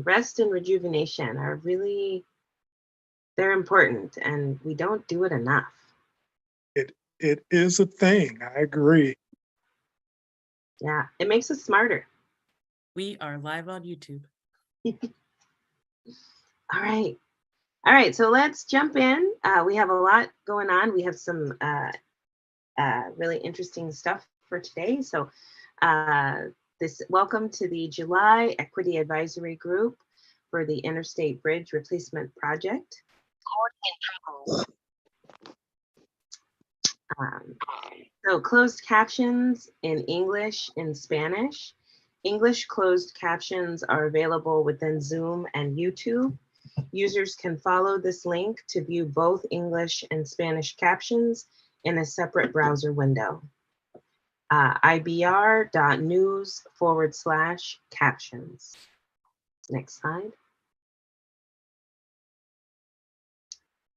rest and rejuvenation are really, they're important and we don't do it enough. It is a thing. I agree. Yeah, it makes us smarter. We are live on YouTube. All right. All right, so let's jump in. We have a lot going on. We have some really interesting stuff for today. So welcome to the July Equity Advisory Group for the Interstate Bridge Replacement Project. So closed captions in English and Spanish. English closed captions are available within Zoom and YouTube. Users can follow this link to view both English and Spanish captions in a separate browser window. ibr.news/captions. Next slide.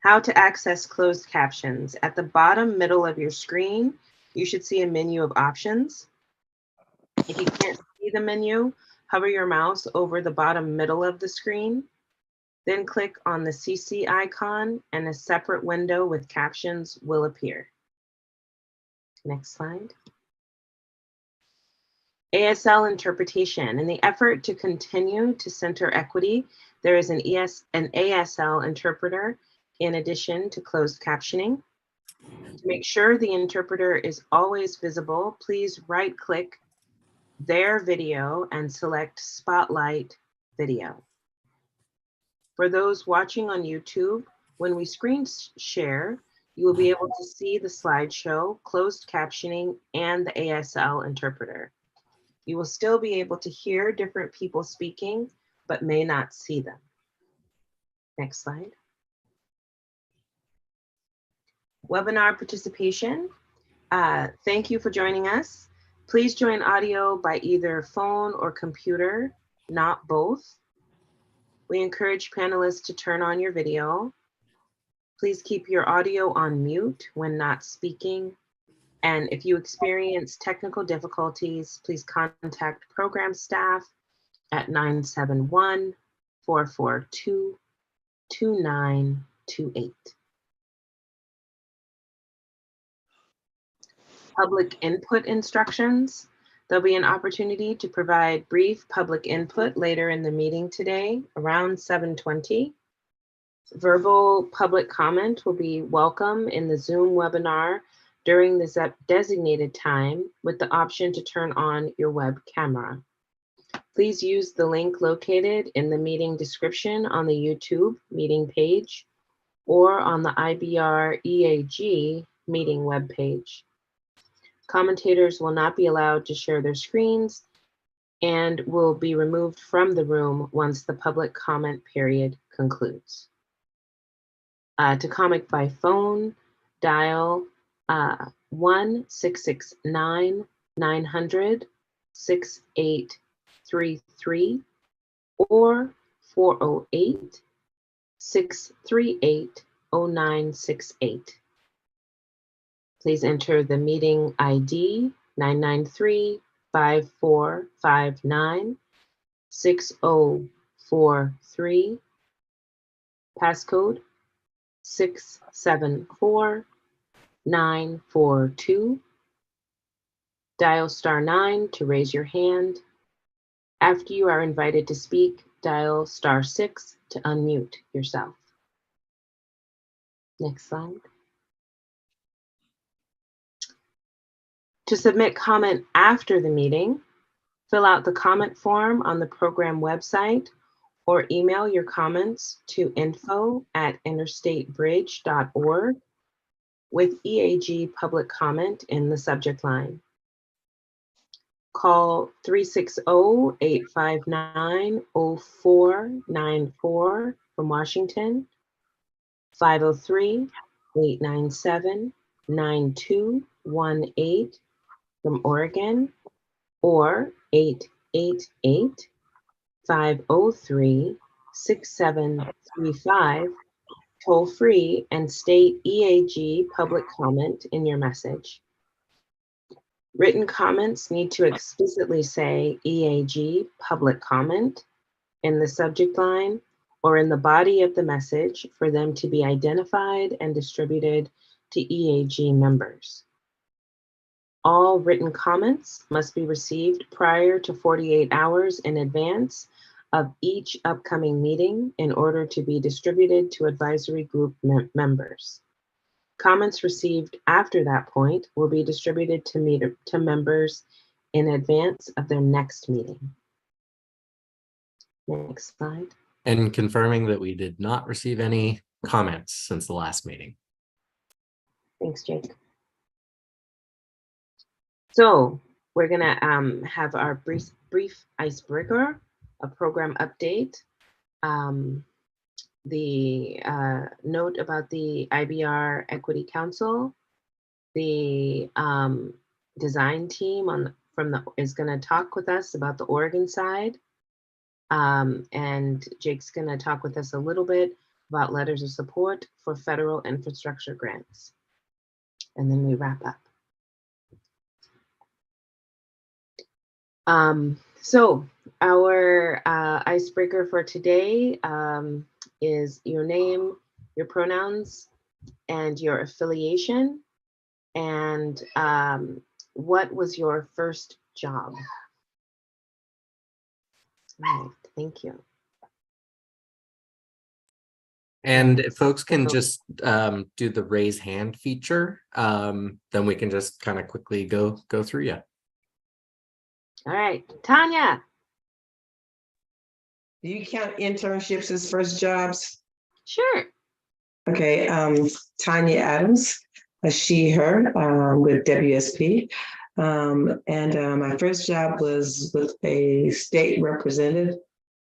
How to access closed captions. At the bottom middle of your screen, you should see a menu of options. If you can't see the menu, hover your mouse over the bottom middle of the screen. Then click on the CC icon and a separate window with captions will appear. Next slide. ASL interpretation. In the effort to continue to center equity, there is an ASL interpreter in addition to closed captioning. To make sure the interpreter is always visible, please right-click their video and select Spotlight Video. For those watching on YouTube, when we screen share, you will be able to see the slideshow, closed captioning, and the ASL interpreter. You will still be able to hear different people speaking, but may not see them. Next slide. Webinar participation. Thank you for joining us. Please join audio by either phone or computer, not both. We encourage panelists to turn on your video. Please keep your audio on mute when not speaking. And if you experience technical difficulties, please contact program staff at 971-442-2928. Public input instructions. There'll be an opportunity to provide brief public input later in the meeting today, around 7:20. Verbal public comment will be welcome in the Zoom webinar during the designated time with the option to turn on your web camera. Please use the link located in the meeting description on the YouTube meeting page or on the IBR EAG meeting webpage. Commentators will not be allowed to share their screens and will be removed from the room once the public comment period concludes. To comment by phone, dial 1-669-900-6833 or 408-638-0968. Please enter the meeting ID 993-5459-6043, passcode 674942. Dial *9 to raise your hand. After you are invited to speak, dial *6 to unmute yourself. Next slide. To submit comment after the meeting, fill out the comment form on the program website or email your comments to info@interstatebridge.org with EAG Public Comment in the subject line. Call 360-859-0494 from Washington, 503-897-9218 from Oregon, or 888-503-6735 toll free and state EAG Public Comment in your message. Written comments need to explicitly say EAG Public Comment in the subject line or in the body of the message for them to be identified and distributed to EAG members. All written comments must be received prior to 48 hours in advance of each upcoming meeting in order to be distributed to advisory group members. Comments received after that point will be distributed to members in advance of their next meeting. Next slide. And confirming that we did not receive any comments since the last meeting. Thanks, Jake. So we're gonna have our brief icebreaker, a program update, the note about the IBR Equity Council, the design team is gonna talk with us about the Oregon side, and Jake's gonna talk with us a little bit about letters of support for federal infrastructure grants, and then we wrap up. So our icebreaker for today is your name, your pronouns, and your affiliation, and what was your first job? Right, thank you. And if folks can just do the raise hand feature, then we can just kind of quickly go through you. All right, Tanya. Do you count internships as first jobs? Sure. Okay, Tanya Adams, a she, her, with WSP. And my first job was with a state representative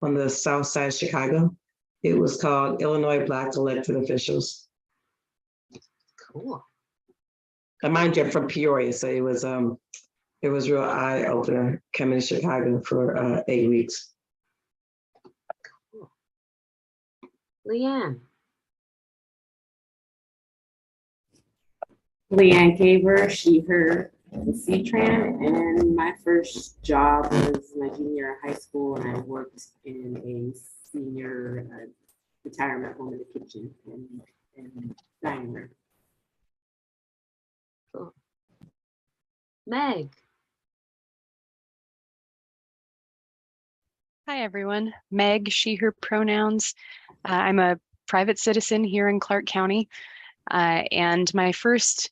on the south side of Chicago. It was called Illinois Black Elected Officials. Cool. Mind you, I'm from Peoria, so it was real eye opener coming to Chicago for 8 weeks. Cool. Leanne. Leanne Caver, she, her, C-Tran, and my first job was my junior year of high school, and I worked in a senior retirement home in the kitchen and dining room. Cool. Meg. Hi, everyone. Meg, she, her pronouns. I'm a private citizen here in Clark County. And my first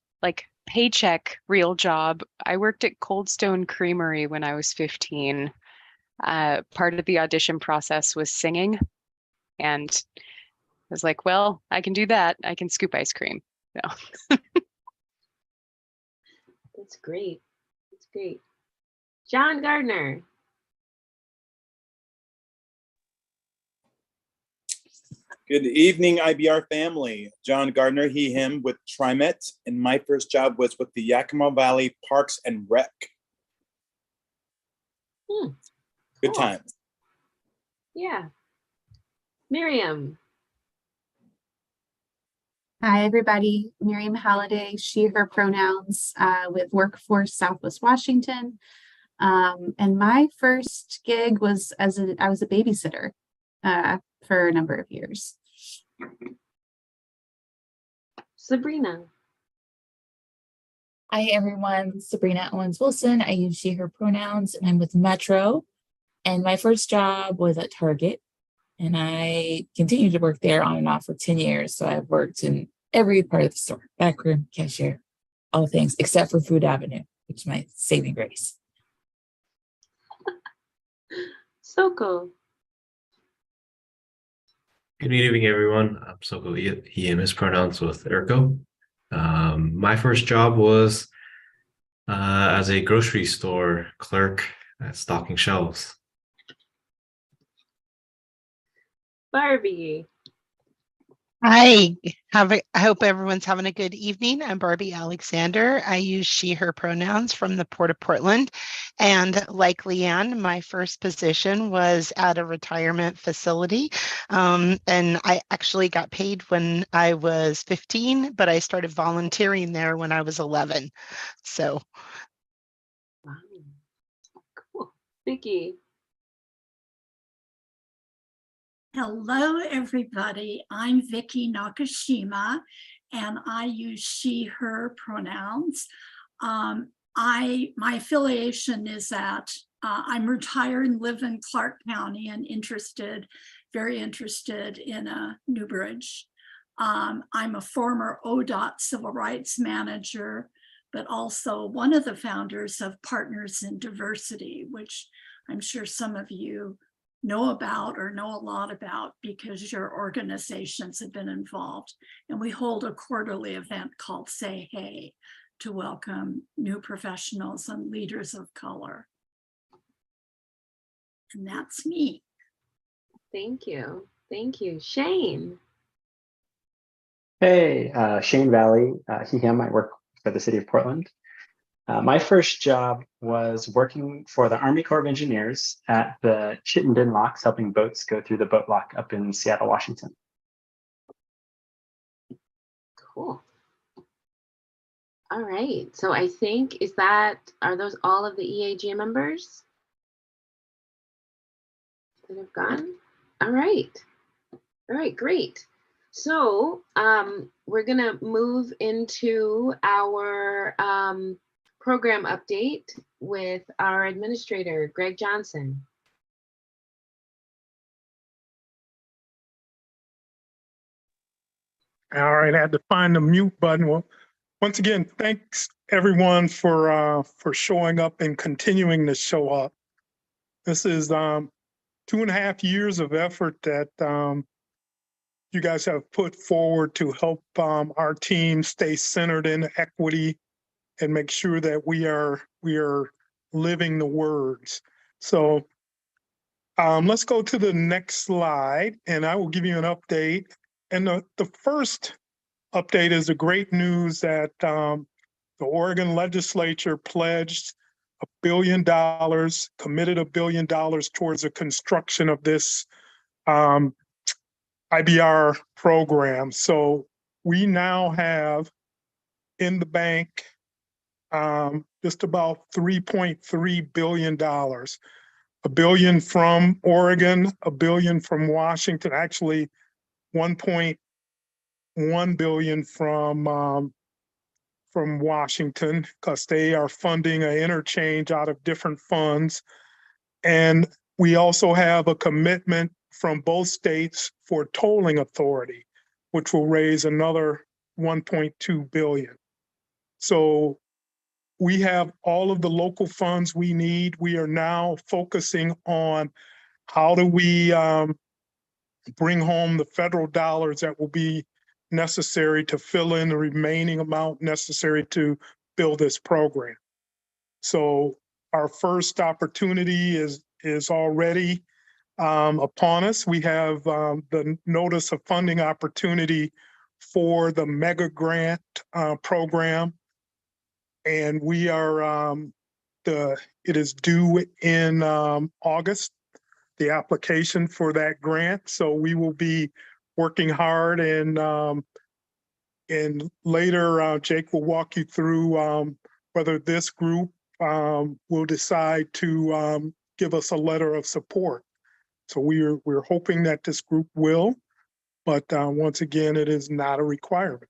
paycheck real job, I worked at Cold Stone Creamery when I was 15. Part of the audition process was singing. And I was like, well, I can do that. I can scoop ice cream. So. That's great. That's great. John Gardner. Good evening, IBR family. John Gardner, he, him with TriMet, and my first job was with the Yakima Valley Parks and Rec. Good Cool. times. Yeah. Miriam. Hi, everybody. Miriam Halliday, she, her pronouns, with Workforce Southwest Washington. And my first gig was I was a babysitter for a number of years. Sabrina. Hi, everyone. Sabrina Owens Wilson. I use she, her pronouns, and I'm with Metro. And my first job was at Target. And I continued to work there on and off for 10 years. So I've worked in every part of the store, backroom, cashier, all things, except for Food Avenue, which is my saving grace. So cool. Good evening, everyone. I'm Soko, he, him is pronouns with ERCO. My first job was as a grocery store clerk at stocking shelves. Barbie. Hi, I hope everyone's having a good evening. I'm Barbie Alexander. I use she, her pronouns from the Port of Portland. And like Leanne, my first position was at a retirement facility. And I actually got paid when I was 15, but I started volunteering there when I was 11. So. Wow. Cool. Vicky. Hello, everybody. I'm Vicky Nakashima, and I use she, her pronouns. My affiliation is that I'm retired and live in Clark County and very interested in Newbridge. I'm a former ODOT civil rights manager, but also one of the founders of Partners in Diversity, which I'm sure some of you know about or know a lot about because your organizations have been involved. And we hold a quarterly event called Say Hey to welcome new professionals and leaders of color. And that's me. Thank you. Thank you. Shane. Hey, Shane Valley, he, him. I work for the city of Portland. My first job was working for the Army Corps of Engineers at the Chittenden locks, helping boats go through the boat lock up in Seattle, Washington. Cool. All right. So I think, are those all of the EAG members that have gone? All right. All right, great. So we're gonna move into our program update with our administrator, Greg Johnson. All right, I had to find the mute button. Well, once again, thanks everyone for showing up and continuing to show up. This is 2.5 years of effort that you guys have put forward to help our team stay centered in equity and make sure that we are living the words. So let's go to the next slide and I will give you an update. And the first update is the great news that the Oregon legislature pledged $1 billion, committed $1 billion towards the construction of this IBR program. So we now have in the bank just about $3.3 billion. $1 billion from Oregon, $1 billion from Washington, actually 1.1 billion from Washington, because they are funding an interchange out of different funds. And we also have a commitment from both states for tolling authority, which will raise another 1.2 billion. So we have all of the local funds we need. We are now focusing on how do we bring home the federal dollars that will be necessary to fill in the remaining amount necessary to build this program. So our first opportunity is already upon us. We have the notice of funding opportunity for the mega grant program, and we are it is due in August, the application for that grant. So we will be working hard, and later Jake will walk you through whether this group will decide to give us a letter of support. So we're hoping that this group will, but once again, it is not a requirement.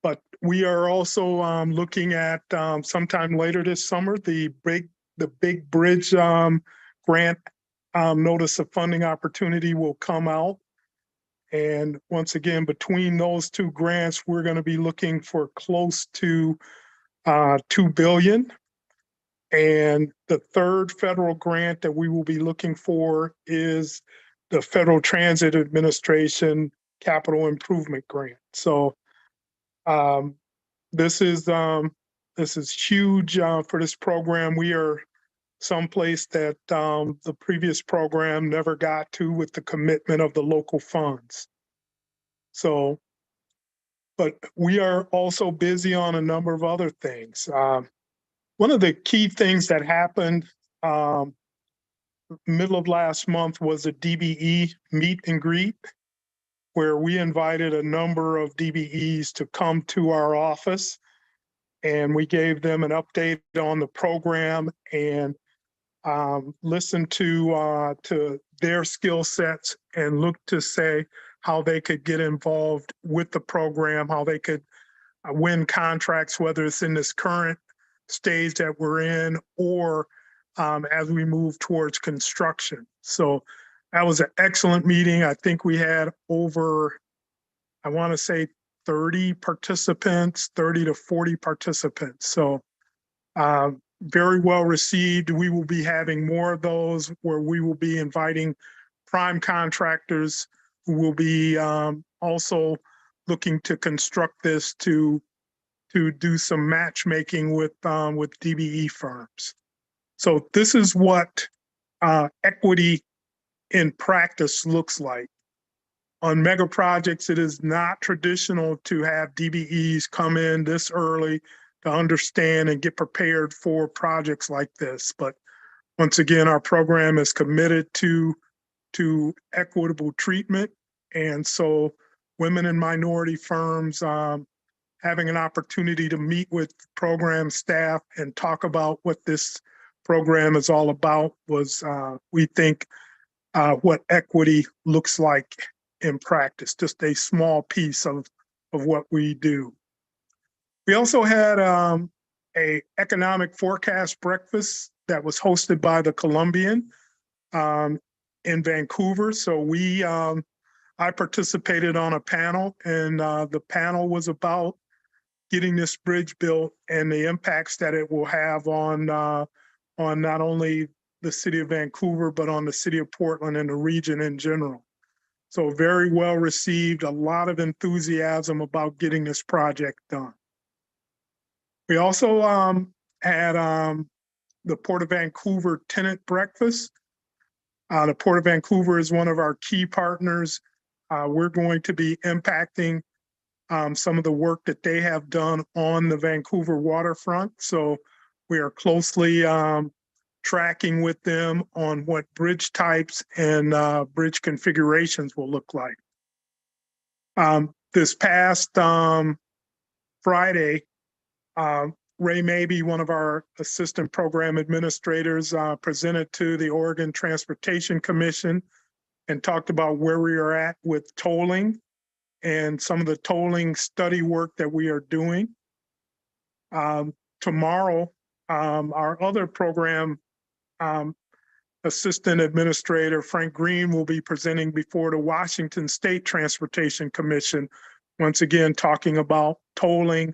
But we are also looking at sometime later this summer, the big bridge grant notice of funding opportunity will come out. And once again, between those two grants, we're going to be looking for close to $2 billion. And the third federal grant that we will be looking for is the Federal Transit Administration Capital Improvement Grant. So this is huge for this program. We are someplace that the previous program never got to with the commitment of the local funds. So, but we are also busy on a number of other things. One of the key things that happened middle of last month was a DBE meet and greet, where we invited a number of DBEs to come to our office, and we gave them an update on the program and listened to their skill sets and look to say how they could get involved with the program, how they could win contracts, whether it's in this current stage that we're in or as we move towards construction. So that was an excellent meeting. I think we had over, I want to say 30 participants, 30 to 40 participants. So very well received. We will be having more of those where we will be inviting prime contractors who will be also looking to construct this to do some matchmaking with DBE firms. So this is what equity in practice looks like. On mega projects, it is not traditional to have DBEs come in this early to understand and get prepared for projects like this. But once again, our program is committed to equitable treatment. And so women and minority firms having an opportunity to meet with program staff and talk about what this program is all about was, we think, what equity looks like in practice, just a small piece of what we do. We also had a economic forecast breakfast that was hosted by the Columbian in Vancouver. So I participated on a panel, and the panel was about getting this bridge built and the impacts that it will have on not only the city of Vancouver, but on the city of Portland and the region in general. So very well received, a lot of enthusiasm about getting this project done. We also had the Port of Vancouver tenant breakfast. The Port of Vancouver is one of our key partners. We're going to be impacting some of the work that they have done on the Vancouver waterfront. So we are closely tracking with them on what bridge types and bridge configurations will look like. This past Friday, Ray Mabey, one of our assistant program administrators, presented to the Oregon Transportation Commission and talked about where we are at with tolling and some of the tolling study work that we are doing. Tomorrow, our other program assistant administrator, Frank Green, will be presenting before the Washington State Transportation Commission, once again talking about tolling.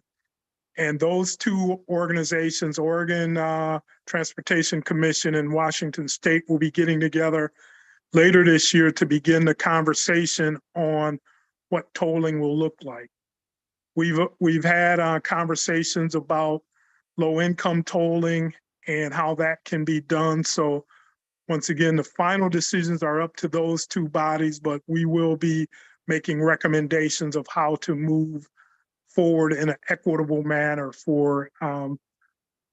And those two organizations, Oregon Transportation Commission and Washington State, will be getting together later this year to begin the conversation on what tolling will look like. We've had conversations about low-income tolling and how that can be done. So once again, the final decisions are up to those two bodies, but we will be making recommendations of how to move forward in an equitable manner for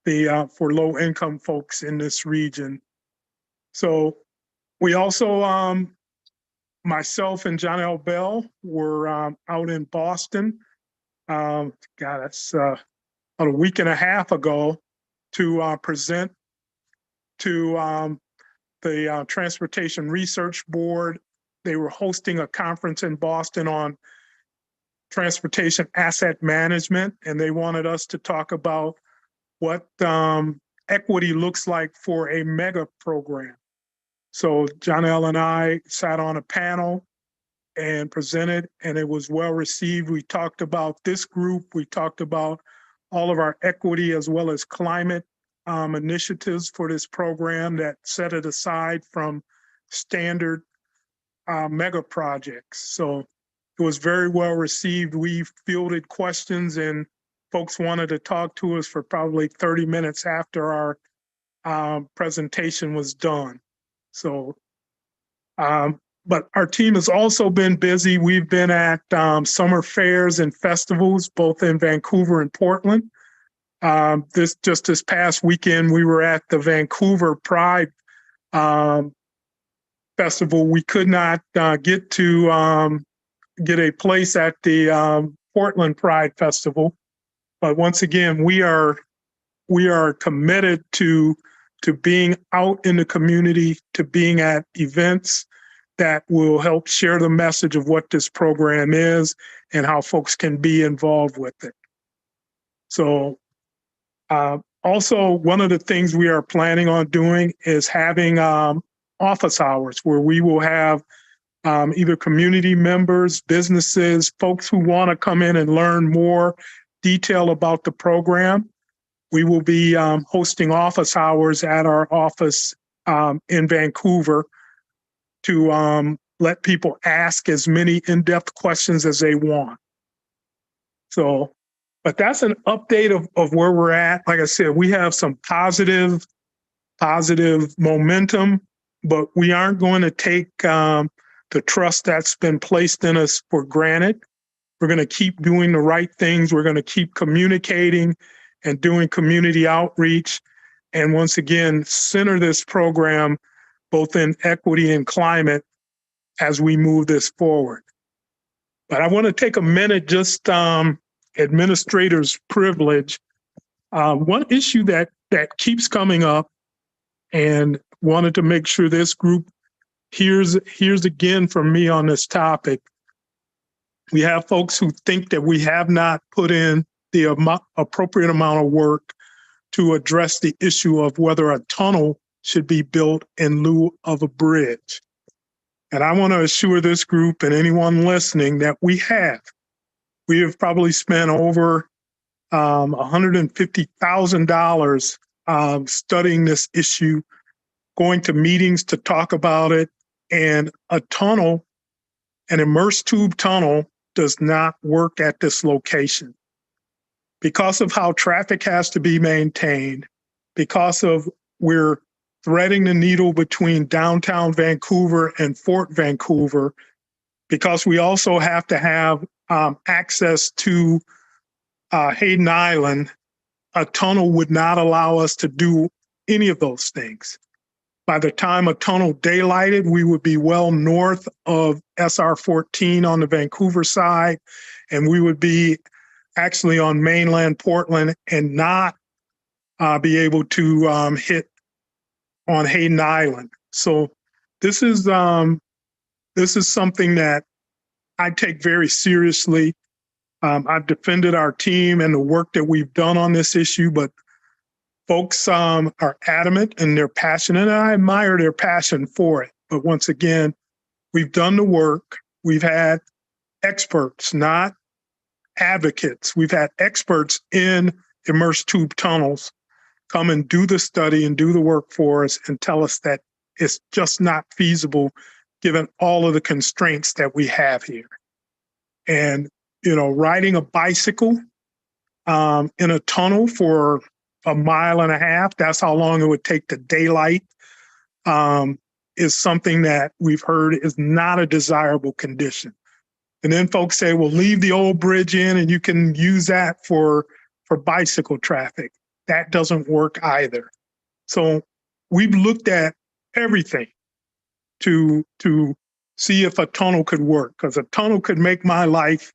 low-income folks in this region. So we also, myself and John L. Bell were out in Boston. That's about a week and a half ago to present to the Transportation Research Board. They were hosting a conference in Boston on transportation asset management, and they wanted us to talk about what equity looks like for a mega program. So John L. and I sat on a panel and presented, and it was well received. We talked about this group. We talked about all of our equity as well as climate initiatives for this program that set it aside from standard mega projects. So it was very well received. We fielded questions and folks wanted to talk to us for probably 30 minutes after our presentation was done. So, but our team has also been busy. We've been at summer fairs and festivals, both in Vancouver and Portland. This past weekend, we were at the Vancouver Pride Festival. We could not get a place at the Portland Pride Festival, but once again, we are committed to being out in the community, to being at events, that will help share the message of what this program is and how folks can be involved with it. So also, one of the things we are planning on doing is having office hours where we will have either community members, businesses, folks who want to come in and learn more detail about the program. We will be hosting office hours at our office in Vancouver to let people ask as many in-depth questions as they want. So, but that's an update of where we're at. Like I said, we have some positive momentum, but we aren't going to take the trust that's been placed in us for granted. We're going to keep doing the right things. We're going to keep communicating and doing community outreach. And once again, center this program both in equity and climate as we move this forward. But I want to take a minute, just administrator's privilege. One issue that keeps coming up, and wanted to make sure this group here's again from me on this topic. We have folks who think that we have not put in the appropriate amount of work to address the issue of whether a tunnel should be built in lieu of a bridge. And I want to assure this group and anyone listening that we have. We have probably spent over $150,000 studying this issue, going to meetings to talk about it. And a tunnel, an immersed tube tunnel, does not work at this location because of how traffic has to be maintained, because of we're threading the needle between downtown Vancouver and Fort Vancouver, because we also have to have access to Hayden Island. A tunnel would not allow us to do any of those things. By the time a tunnel daylighted, we would be well north of SR 14 on the Vancouver side, and we would be actually on mainland Portland and not be able to hit on Hayden Island. So this is something that I take very seriously. I've defended our team and the work that we've done on this issue, but folks are adamant and they're passionate, and I admire their passion for it. But once again, we've done the work. We've had experts, not advocates. We've had experts in immersed tube tunnels come and do the study and do the work for us and tell us that it's just not feasible given all of the constraints that we have here. And, you know, riding a bicycle in a tunnel for a mile and a half, that's how long it would take to daylight, is something that we've heard is not a desirable condition. And then folks say, well, leave the old bridge in and you can use that for bicycle traffic. That doesn't work either. So we've looked at everything to see if a tunnel could work, because a tunnel could make my life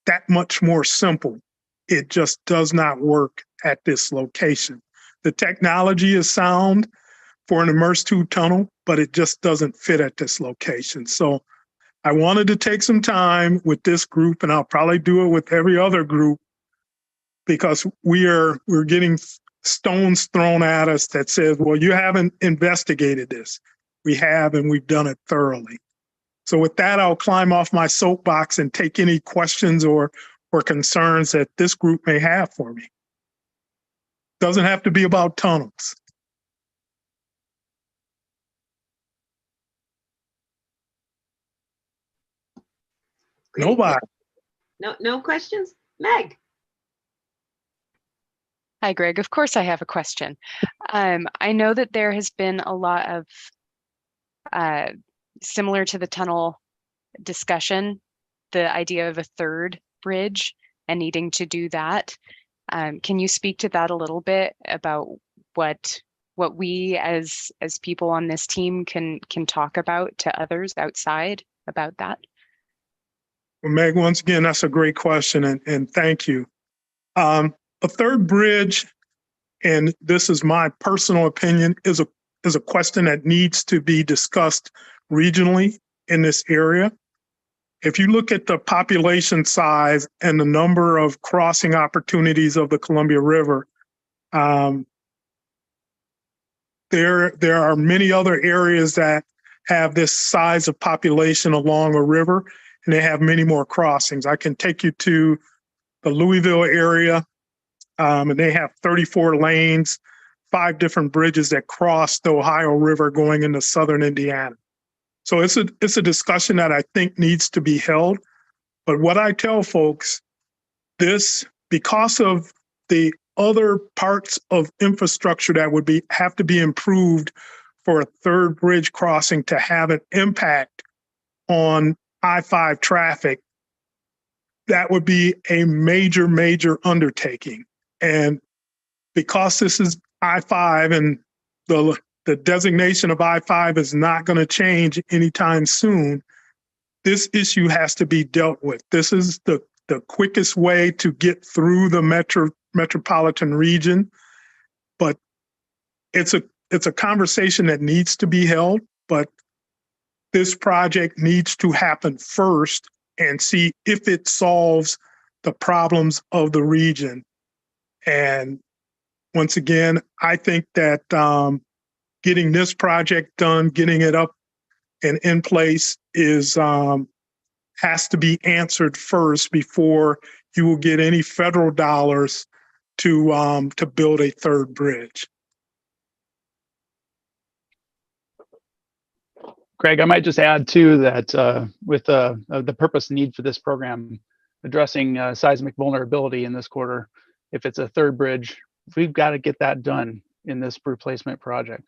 that much more simple. It just does not work at this location. The technology is sound for an immersed tube tunnel, but it just doesn't fit at this location. So I wanted to take some time with this group, and I'll probably do it with every other group, because we're getting stones thrown at us that says, well, you haven't investigated this. We have, and we've done it thoroughly. So with that, I'll climb off my soapbox and take any questions or concerns that this group may have for me. Doesn't have to be about tunnels. Great. Nobody. No questions? Meg. Hi, Greg. Of course I have a question. I know that there has been a lot of similar to the tunnel discussion, the idea of a third bridge and needing to do that. Can you speak to that a little bit about what we as people on this team can talk about to others outside about that? Well, Meg, once again, that's a great question, and thank you. A third bridge, and this is my personal opinion, is a question that needs to be discussed regionally in this area. If you look at the population size and the number of crossing opportunities of the Columbia River, there are many other areas that have this size of population along a river, and they have many more crossings. I can take you to the Louisville area, and they have 34 lanes, 5 different bridges that cross the Ohio River going into southern Indiana. So it's a discussion that I think needs to be held. But what I tell folks, because of the other parts of infrastructure that would have to be improved for a third bridge crossing to have an impact on I-5 traffic, that would be a major, major undertaking. And because this is I-5 and the designation of I-5 is not going to change anytime soon, this issue has to be dealt with. This is the quickest way to get through the metropolitan region, but it's a conversation that needs to be held, but this project needs to happen first and see if it solves the problems of the region. And once again, I think that getting this project done, getting it up and in place has to be answered first before you will get any federal dollars to build a third bridge. Craig, I might just add too that with the purpose and need for this program, addressing seismic vulnerability in this quarter, if it's a third bridge, we've got to get that done in this replacement project.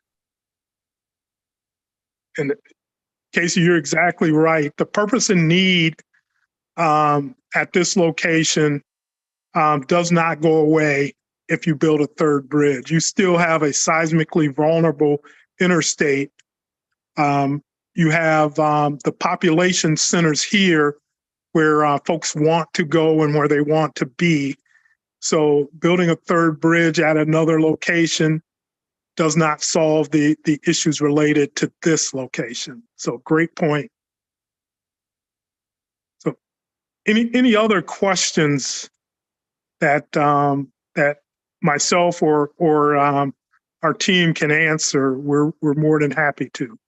And Casey, you're exactly right. The purpose and need at this location does not go away if you build a third bridge. You still have a seismically vulnerable interstate. You have the population centers here where folks want to go and where they want to be. So building a third bridge at another location does not solve the issues related to this location. So great point. So any other questions that that myself or our team can answer, we're more than happy to.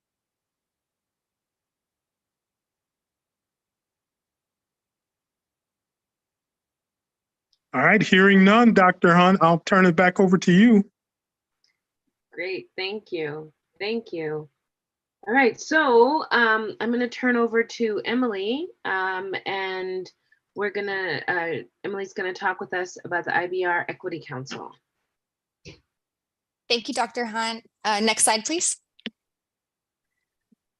All right, hearing none, Dr. Hunt, I'll turn it back over to you. Great, thank you. Thank you. All right, so I'm going to turn over to Emily, and Emily's going to talk with us about the IBR Equity Council. Thank you, Dr. Hunt. Next slide, please.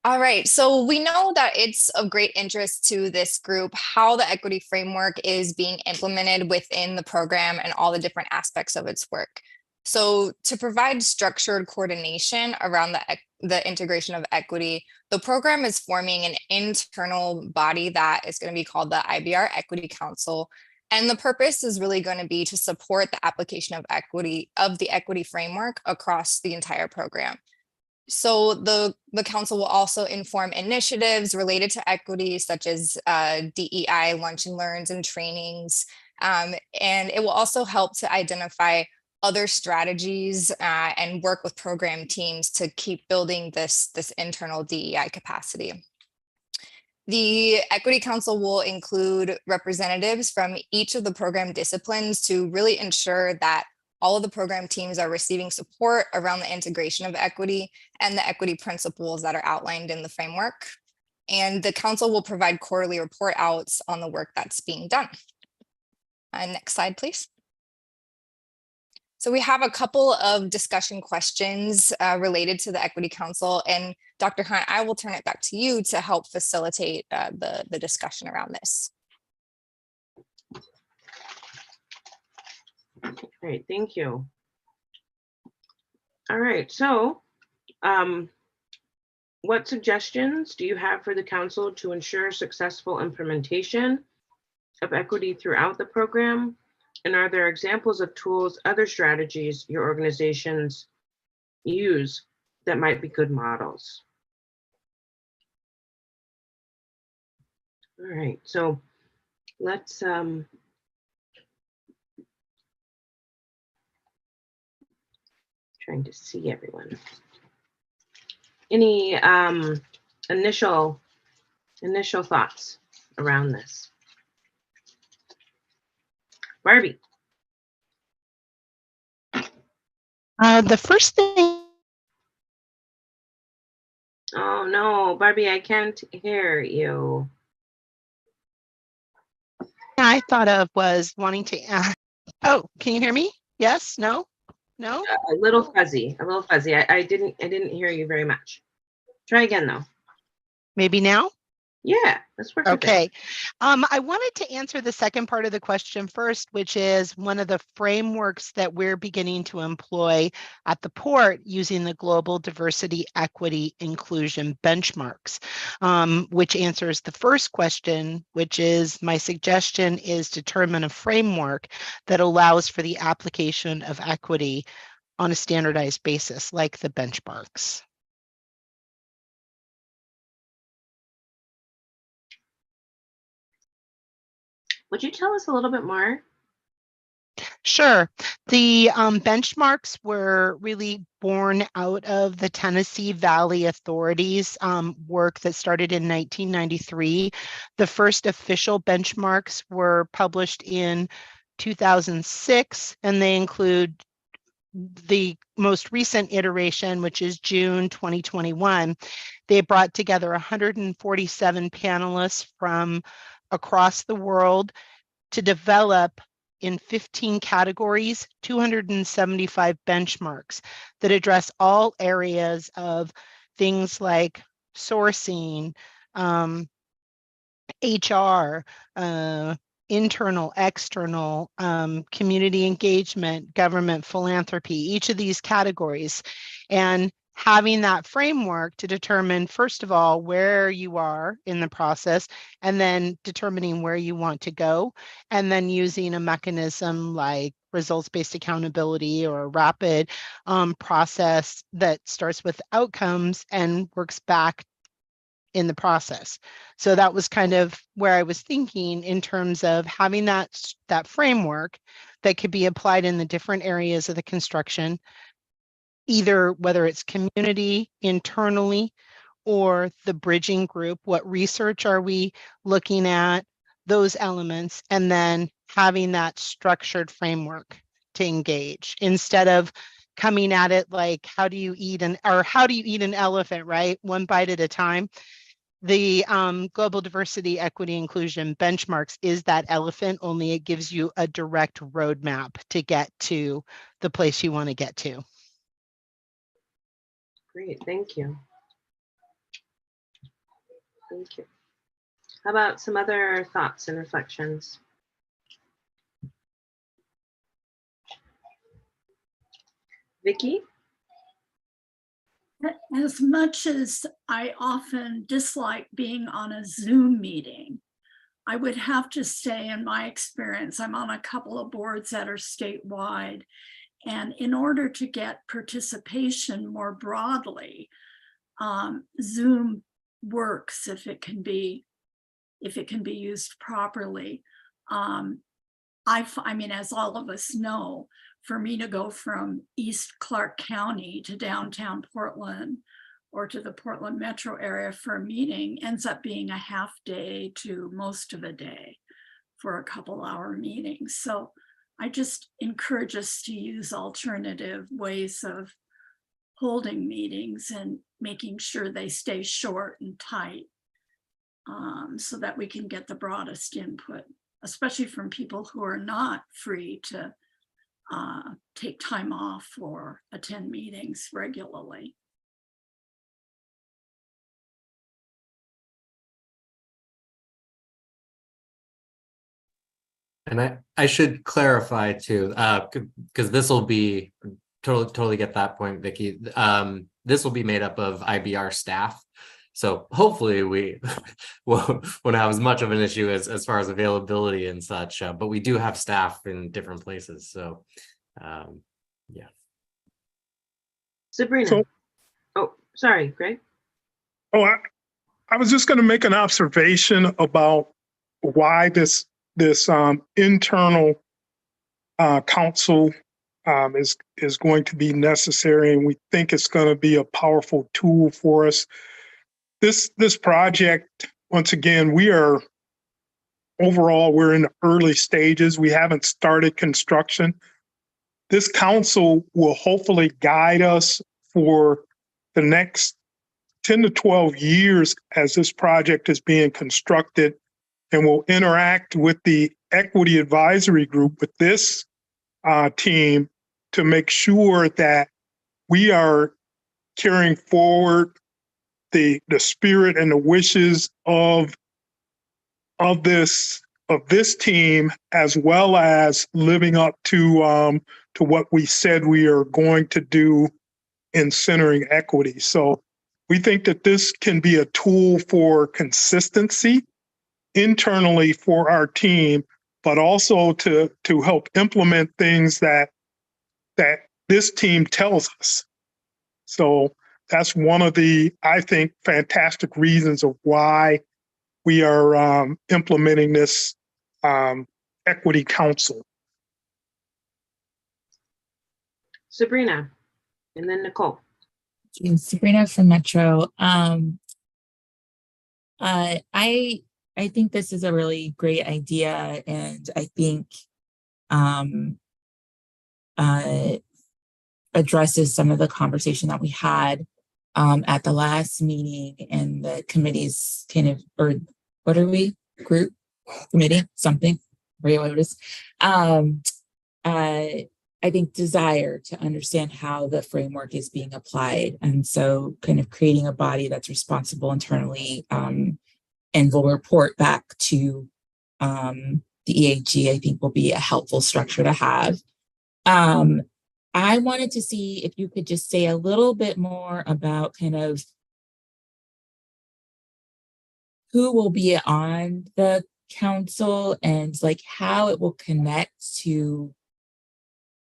All right, so we know that it's of great interest to this group how the equity framework is being implemented within the program and all the different aspects of its work. So to provide structured coordination around the integration of equity, the program is forming an internal body that is going to be called the IBR Equity Council. And the purpose is really going to be to support the application of the equity framework across the entire program. So the council will also inform initiatives related to equity, such as DEI lunch and learns and trainings. And it will also help to identify other strategies and work with program teams to keep building this internal DEI capacity. The Equity Council will include representatives from each of the program disciplines to really ensure that all of the program teams are receiving support around the integration of equity and the equity principles that are outlined in the framework. And the council will provide quarterly report outs on the work that's being done. Next slide, please. So we have a couple of discussion questions related to the Equity Council, and Dr. Hunt, I will turn it back to you to help facilitate the discussion around this. Great, thank you. All right, so what suggestions do you have for the council to ensure successful implementation of equity throughout the program? And are there examples of tools, other strategies your organizations use that might be good models? All right, so let's trying to see everyone. Any initial thoughts around this? Barbie. The first thing Oh no, Barbie, I can't hear you. I thought of was wanting to ask. Oh, can you hear me? Yes? No? No? A little fuzzy, a little fuzzy. I didn't hear you very much. Try again though. Maybe now? Yeah, let's work with it. Okay. I wanted to answer the second part of the question first, which is one of the frameworks that we're beginning to employ at the port using the Global Diversity, Equity, Inclusion benchmarks, which answers the first question, which is my suggestion is determine a framework that allows for the application of equity on a standardized basis, like the benchmarks. Would you tell us a little bit more? Sure. The benchmarks were really born out of the Tennessee Valley Authority's work that started in 1993. The first official benchmarks were published in 2006, and they include the most recent iteration, which is June 2021. They brought together 147 panelists from across the world to develop in 15 categories, 275 benchmarks that address all areas of things like sourcing, HR, internal, external, community engagement, government, philanthropy, each of these categories. And having that framework to determine, first of all, where you are in the process, and then determining where you want to go, and then using a mechanism like results-based accountability or a rapid process that starts with outcomes and works back in the process. So that was kind of where I was thinking in terms of having that framework that could be applied in the different areas of the construction, either whether it's community, internally, or the bridging group. What research are we looking at? Those elements, and then having that structured framework to engage instead of coming at it like, how do you eat an elephant, right? One bite at a time. The Global Diversity, Equity, Inclusion benchmarks is that elephant, only it gives you a direct roadmap to get to the place you want to get to. Great, thank you. Thank you. How about some other thoughts and reflections? Vicki? As much as I often dislike being on a Zoom meeting, I would have to say, in my experience, I'm on a couple of boards that are statewide. And in order to get participation more broadly, Zoom works if it can be used properly. I mean, as all of us know, for me to go from East Clark County to downtown Portland or to the Portland metro area for a meeting ends up being a half day to most of a day for a couple-hour meeting. So I just encourage us to use alternative ways of holding meetings and making sure they stay short and tight, so that we can get the broadest input, especially from people who are not free to take time off or attend meetings regularly. And I should clarify too, because this will be totally get that point, Vicki. This will be made up of IBR staff. So hopefully we won't have as much of an issue as far as availability and such, but we do have staff in different places. So yeah. Sabrina. So- oh, sorry, Greg. Oh, I was just going to make an observation about why this internal council is going to be necessary, and we think it's going to be a powerful tool for us. This project, once again, we're in the early stages. We haven't started construction. This council will hopefully guide us for the next 10 to 12 years as this project is being constructed, and will interact with the equity advisory group with this team to make sure that we are carrying forward the spirit and the wishes of this team, as well as living up to what we said we are going to do in centering equity. So we think that this can be a tool for consistency internally for our team, but also to help implement things that this team tells us. So that's one of the, I think, fantastic reasons of why we are implementing this equity council. Sabrina, and then Nicole. Sabrina from Metro. I think this is a really great idea, and I think addresses some of the conversation that we had at the last meeting, and the committee's kind of, or what are we, group, committee, something, forget what it is. I think desire to understand how the framework is being applied. And so kind of creating a body that's responsible internally and will report back to the EAG, I think will be a helpful structure to have. I wanted to see if you could just say a little bit more about kind of who will be on the council and like how it will connect to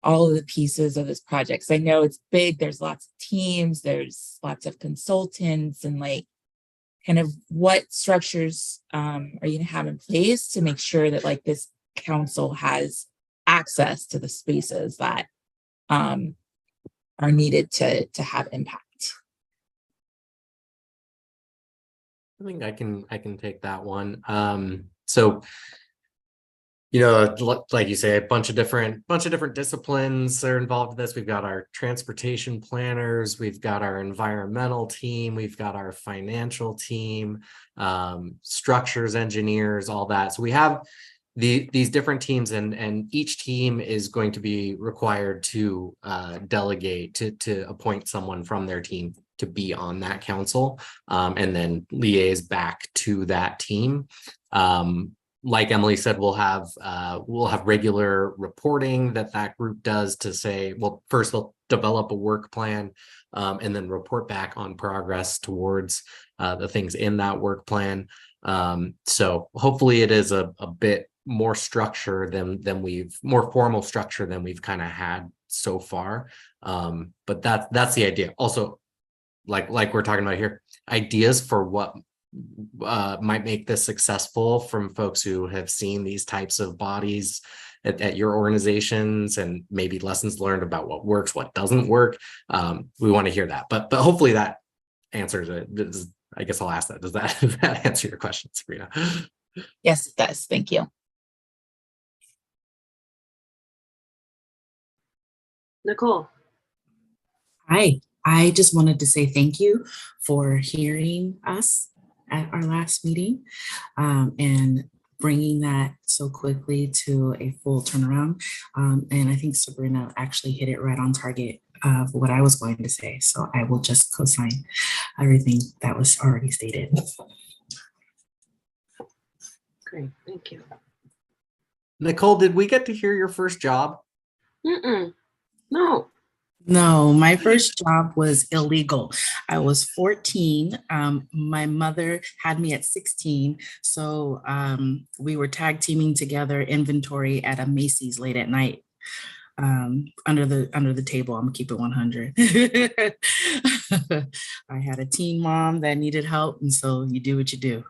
all of the pieces of this project. So I know it's big, there's lots of teams, there's lots of consultants, and like kind of what structures are you gonna have in place to make sure that like this council has access to the spaces that are needed to have impact? I think I can take that one. So, you know, like you say, a bunch of different disciplines are involved in this. We've got our transportation planners, we've got our environmental team, we've got our financial team, structures engineers, all that. So we have these different teams, and each team is going to be required to delegate to appoint someone from their team to be on that council, and then liaise back to that team. Like Emily said, we'll have regular reporting that group does to say, well, first they'll develop a work plan, and then report back on progress towards the things in that work plan. So hopefully it is a bit more structure than more formal structure than we've kind of had so far. But that's the idea. Also, like we're talking about here, ideas for what might make this successful from folks who have seen these types of bodies at your organizations, and maybe lessons learned about what works, what doesn't work. We want to hear that, but hopefully that answers it. I guess I'll ask that. Does that answer your question, Sabrina? Yes, it does. Thank you. Nicole. Hi, I just wanted to say thank you for hearing us at our last meeting, and bringing that so quickly to a full turnaround. And I think Sabrina actually hit it right on target of what I was going to say. So I will just co-sign everything that was already stated. Great, thank you. Nicole, did we get to hear your first job? No. No, my first job was illegal. I was 14. My mother had me at 16. So we were tag teaming together inventory at a Macy's late at night. under the table. I'm gonna keep it 100. I had a teen mom that needed help, and so you do what you do.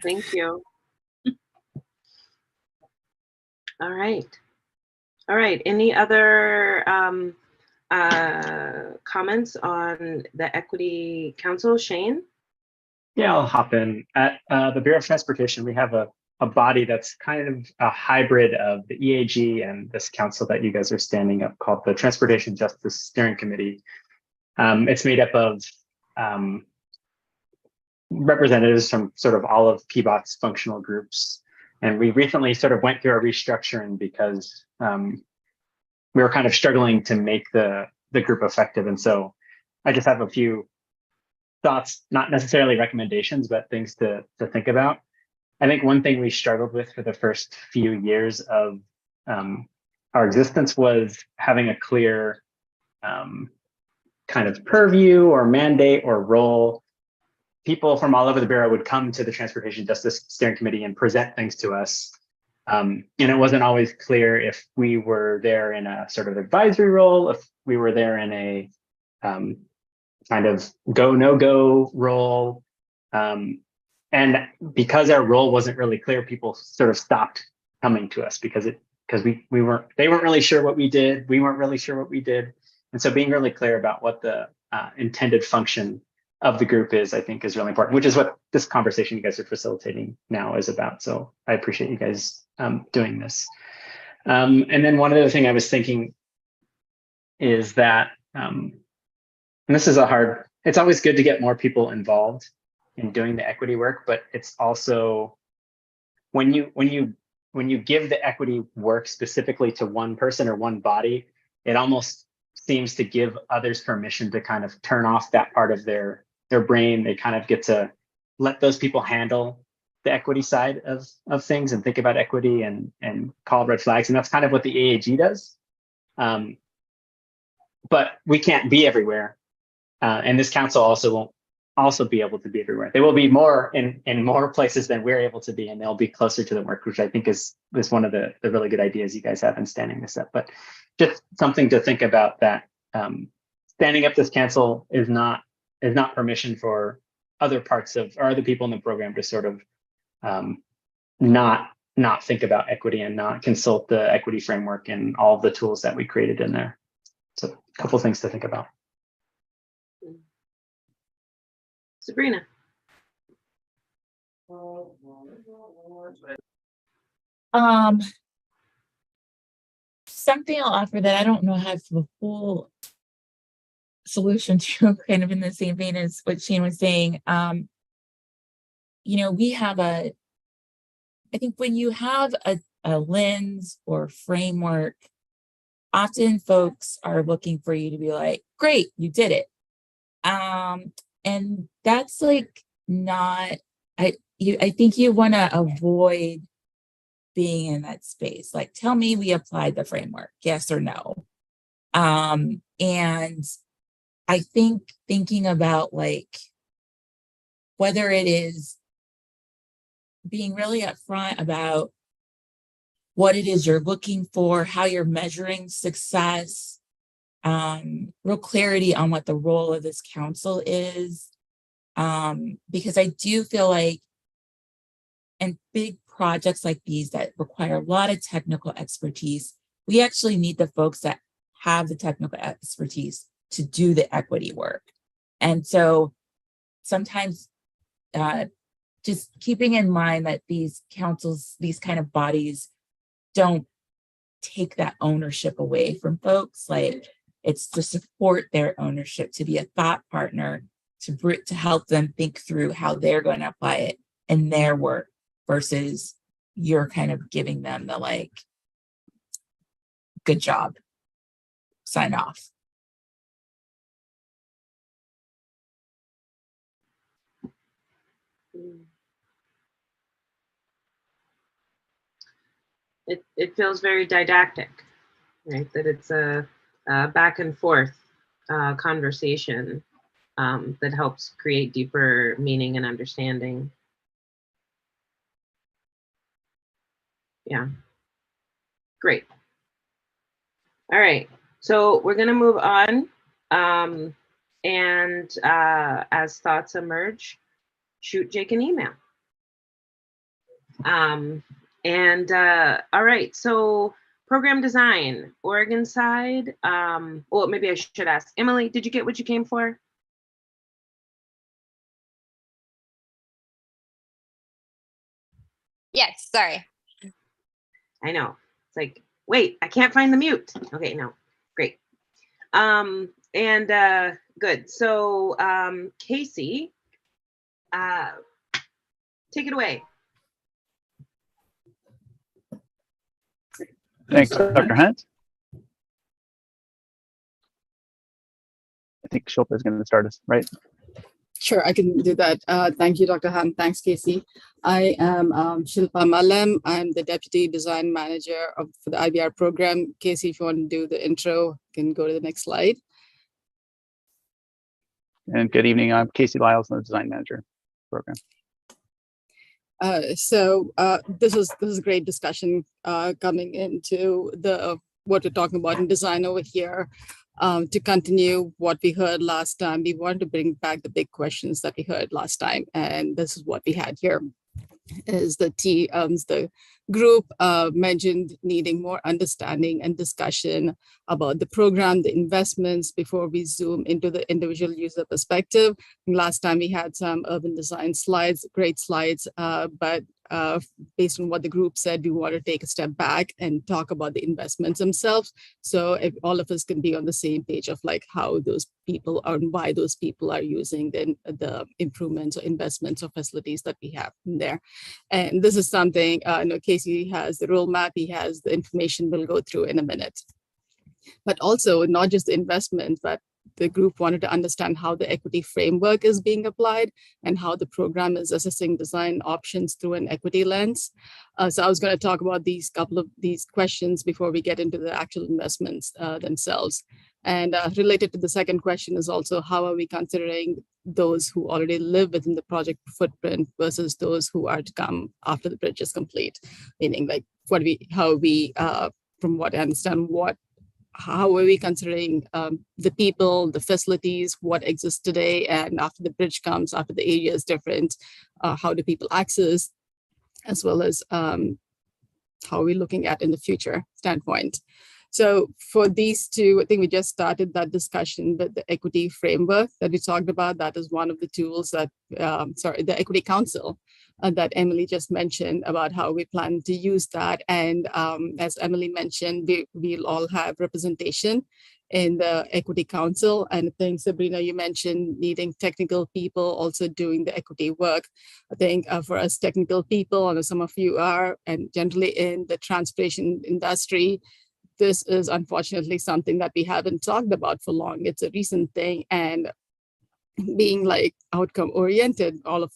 Thank you. All right. All right. Any other comments on the Equity Council? Shane? Yeah, I'll hop in. At the Bureau of Transportation, we have a body that's kind of a hybrid of the EAG and this council that you guys are standing up called the Transportation Justice Steering Committee. It's made up of representatives from sort of all of PBOT's functional groups. And we recently sort of went through a restructuring because we were kind of struggling to make the group effective. And so I just have a few thoughts, not necessarily recommendations, but things to think about. I think one thing we struggled with for the first few years of our existence was having a clear kind of purview or mandate or role. People from all over the Bureau would come to the Transportation Justice Steering Committee and present things to us. And it wasn't always clear if we were there in a sort of advisory role, if we were there in a kind of go, no go role. And because our role wasn't really clear, people sort of stopped coming to us because they weren't really sure what we did. We weren't really sure what we did. And so being really clear about what the intended function of the group is, I think, is really important, which is what this conversation you guys are facilitating now is about. So I appreciate you guys doing this. And then one other thing I was thinking is that, and this is it's always good to get more people involved in doing the equity work, but it's also when you give the equity work specifically to one person or one body, it almost seems to give others permission to kind of turn off that part of their brain. They kind of get to let those people handle the equity side of things and think about equity and call red flags. And that's kind of what the EAG does. But we can't be everywhere. And this council also won't also be able to be everywhere. They will be more in more places than we're able to be, and they'll be closer to the work, which I think is one of the really good ideas you guys have in standing this up. But just something to think about, that standing up this council is not permission for other parts of, or other people in the program to sort of not think about equity and not consult the equity framework and all of the tools that we created in there. So a couple things to think about. Sabrina. Something I'll offer that I don't know has the full solution to, kind of in the same vein as what Shane was saying. We have I think when you have a lens or framework, often folks are looking for you to be like, great, you did it. And that's like not, I think you want to avoid being in that space. Like, tell me we applied the framework, yes or no. And I think thinking about like whether it is being really upfront about what it is you're looking for, how you're measuring success, real clarity on what the role of this council is. Because I do feel like in big projects like these that require a lot of technical expertise, we actually need the folks that have the technical expertise to do the equity work. And so sometimes just keeping in mind that these councils, these kind of bodies don't take that ownership away from folks. Like, it's to support their ownership, to be a thought partner, to help them think through how they're going to apply it in their work, versus you're kind of giving them the like, good job, sign off. It feels very didactic, right? That it's a back and forth conversation that helps create deeper meaning and understanding. Yeah. Great. All right, so we're gonna move on. As thoughts emerge, shoot Jake an email. All right, so program design, Oregon side. Well, maybe I should ask, Emily, did you get what you came for? Yes, sorry. I know, it's like, wait, I can't find the mute. Okay, no, great. Good, so Casey, take it away. Thanks, Dr. Hunt. I think Shilpa is going to start us, right? Sure, I can do that. Thank you, Dr. Hunt. Thanks, Casey. I am Shilpa Mallam. I'm the Deputy Design Manager for the IBR program. Casey, if you want to do the intro, you can go to the next slide. And good evening. I'm Casey Lyles, the Design Manager program. This is a great discussion coming into what we're talking about in design over here. To continue what we heard last time, we wanted to bring back the big questions that we heard last time, and this is what we had here. Is the group mentioned needing more understanding and discussion about the program, the investments, before we zoom into the individual user perspective. Last time we had some urban design slides, great slides, but based on what the group said, we want to take a step back and talk about the investments themselves. So if all of us can be on the same page of like how those people are and why those people are using the improvements or investments or facilities that we have in there. And this is something, Casey has the roadmap, he has the information we'll go through in a minute. But also not just the investment, but the group wanted to understand how the equity framework is being applied and how the program is assessing design options through an equity lens. So I was going to talk about couple of these questions before we get into the actual investments themselves. And related to the second question is also, how are we considering those who already live within the project footprint versus those who are to come after the bridge is complete? Meaning like, from what I understand, how are we considering the people, the facilities, what exists today, and after the bridge comes, after the area is different, how do people access, as well as how are we looking at in the future standpoint. So for these two, I think we just started that discussion with the equity framework that we talked about. That is one of the tools that, the Equity Council that Emily just mentioned about how we plan to use that. And as Emily mentioned, we'll all have representation in the Equity Council. And I think, Sabrina, you mentioned needing technical people also doing the equity work. I think for us technical people, and some of you are, and generally in the transportation industry, this is unfortunately something that we haven't talked about for long. It's a recent thing, and being like outcome oriented, all of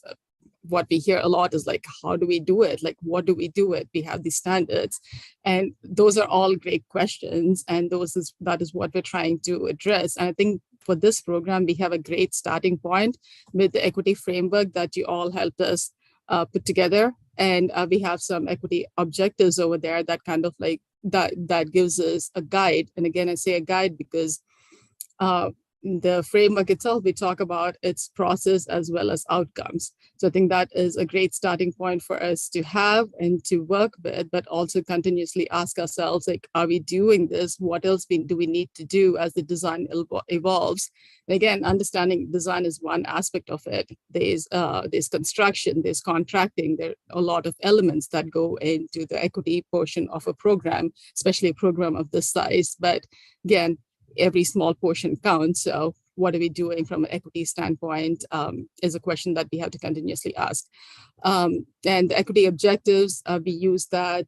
what we hear a lot is like, how do we do it? Like, what do we do it? We have these standards, and those are all great questions, and that is what we're trying to address. And I think for this program, we have a great starting point with the equity framework that you all helped us put together. And we have some equity objectives over there that kind of like, that gives us a guide. And again, I say a guide because the framework itself, we talk about its process as well as outcomes. So I think that is a great starting point for us to have and to work with, but also continuously ask ourselves, like, are we doing this? What else do we need to do as the design evolves? And again, understanding design is one aspect of it. There's construction, there's contracting, there are a lot of elements that go into the equity portion of a program, especially a program of this size. But again, every small portion counts. So what are we doing from an equity standpoint is a question that we have to continuously ask. And the equity objectives, we use that.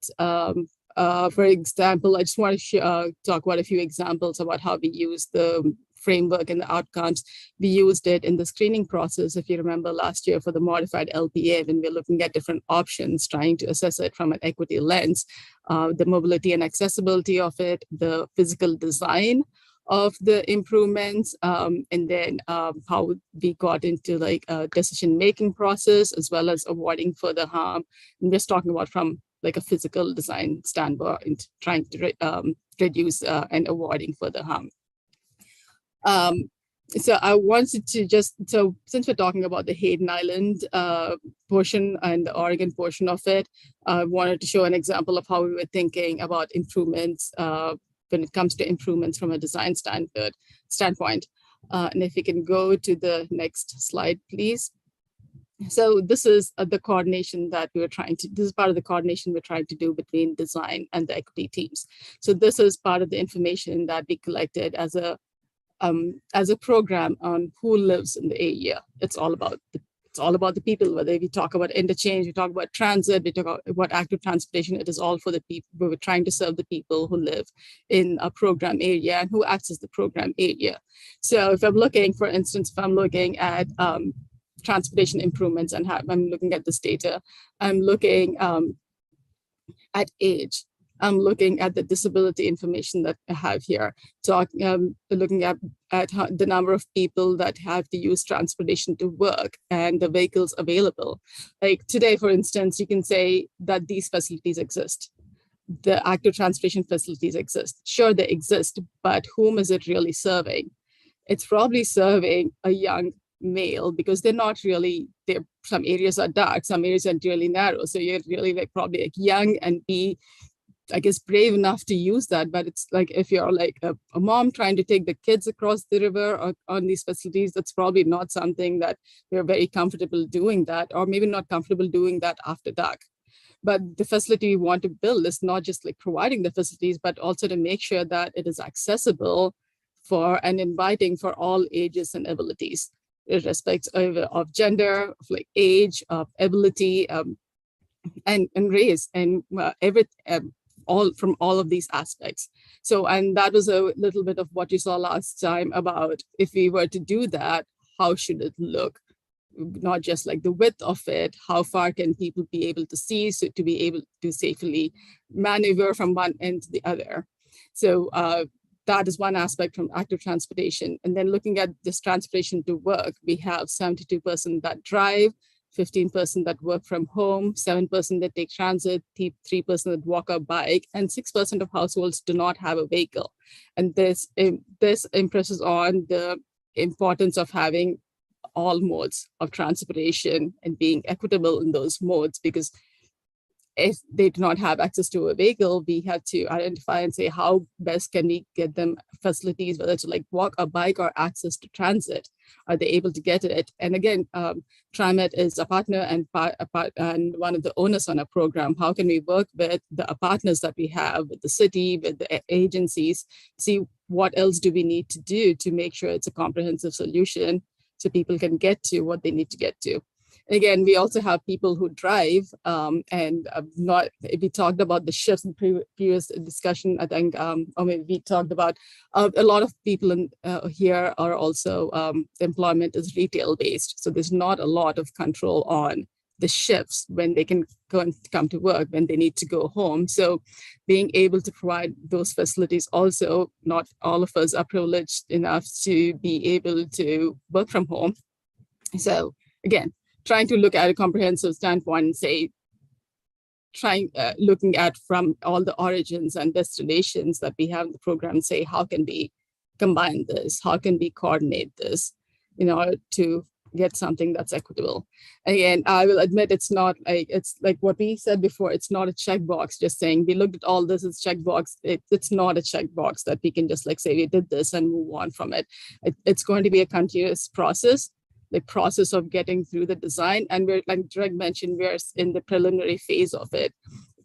For example, I just want to talk about a few examples about how we use the framework and the outcomes. We used it in the screening process, if you remember last year, for the modified LPA, when we're looking at different options, trying to assess it from an equity lens, the mobility and accessibility of it, the physical design of the improvements, and then how we got into like a decision-making process, as well as avoiding further harm. I'm just talking about from like a physical design standpoint, trying to reduce and avoiding further harm. So I wanted to so since we're talking about the Hayden Island portion and the Oregon portion of it, I wanted to show an example of how we were thinking about improvements when it comes to improvements from a design standpoint. And if we can go to the next slide, please. So this is the coordination that we were trying to, this is part of the coordination we're trying to do between design and the equity teams. So this is part of the information that we collected as a program on who lives in the area. It's all about the people, whether we talk about interchange, we talk about transit, we talk about active transportation, it is all for the people. We're trying to serve the people who live in a program area and who access the program area. So if I'm looking, for instance, if I'm looking at transportation improvements and I'm looking at this data, I'm looking at age. I'm looking at the disability information that I have here, looking at the number of people that have to use transportation to work and the vehicles available. Like today, for instance, you can say that these facilities exist. The active transportation facilities exist. Sure, they exist, but whom is it really serving? It's probably serving a young male because they're not really, some areas are dark, some areas are really narrow. So you're really like probably like young and I guess brave enough to use that, but it's like if you're like a mom trying to take the kids across the river or on these facilities, that's probably not something that we're very comfortable doing that, or maybe not comfortable doing that after dark. But the facility we want to build is not just like providing the facilities, but also to make sure that it is accessible for and inviting for all ages and abilities, irrespective of gender, of like age, of ability, and race, and from all of these aspects. So, and that was a little bit of what you saw last time about if we were to do that, how should it look? Not just like the width of it, how far can people be able to see, so to be able to safely maneuver from one end to the other. So that is one aspect from active transportation. And then looking at this transportation to work, we have 72% that drive, 15% that work from home, 7% that take transit, 3% that walk or bike, and 6% of households do not have a vehicle. And this impresses on the importance of having all modes of transportation and being equitable in those modes, because if they do not have access to a vehicle, we have to identify and say how best can we get them facilities, whether to like walk or bike or access to transit. Are they able to get it? And again, TriMet is a partner and one of the owners on our program. How can we work with the partners that we have, with the city, with the agencies, see what else do we need to do to make sure it's a comprehensive solution so people can get to what they need to get to. Again, we also have people who drive, and we talked about the shifts in previous discussion, I think, or maybe we talked about a lot of people here are also, employment is retail based. So there's not a lot of control on the shifts when they can come to work, when they need to go home. So being able to provide those facilities also, not all of us are privileged enough to be able to work from home. So again, trying to look at a comprehensive standpoint and say, looking at from all the origins and destinations that we have in the program, and say, how can we combine this? How can we coordinate this in order to get something that's equitable? Again, I will admit it's like what we said before, it's not a checkbox, just saying we looked at all this as checkbox. It's not a checkbox that we can just like say we did this and move on from it. It's going to be a continuous process. The process of getting through the design. And we're, like Greg mentioned, we're in the preliminary phase of it.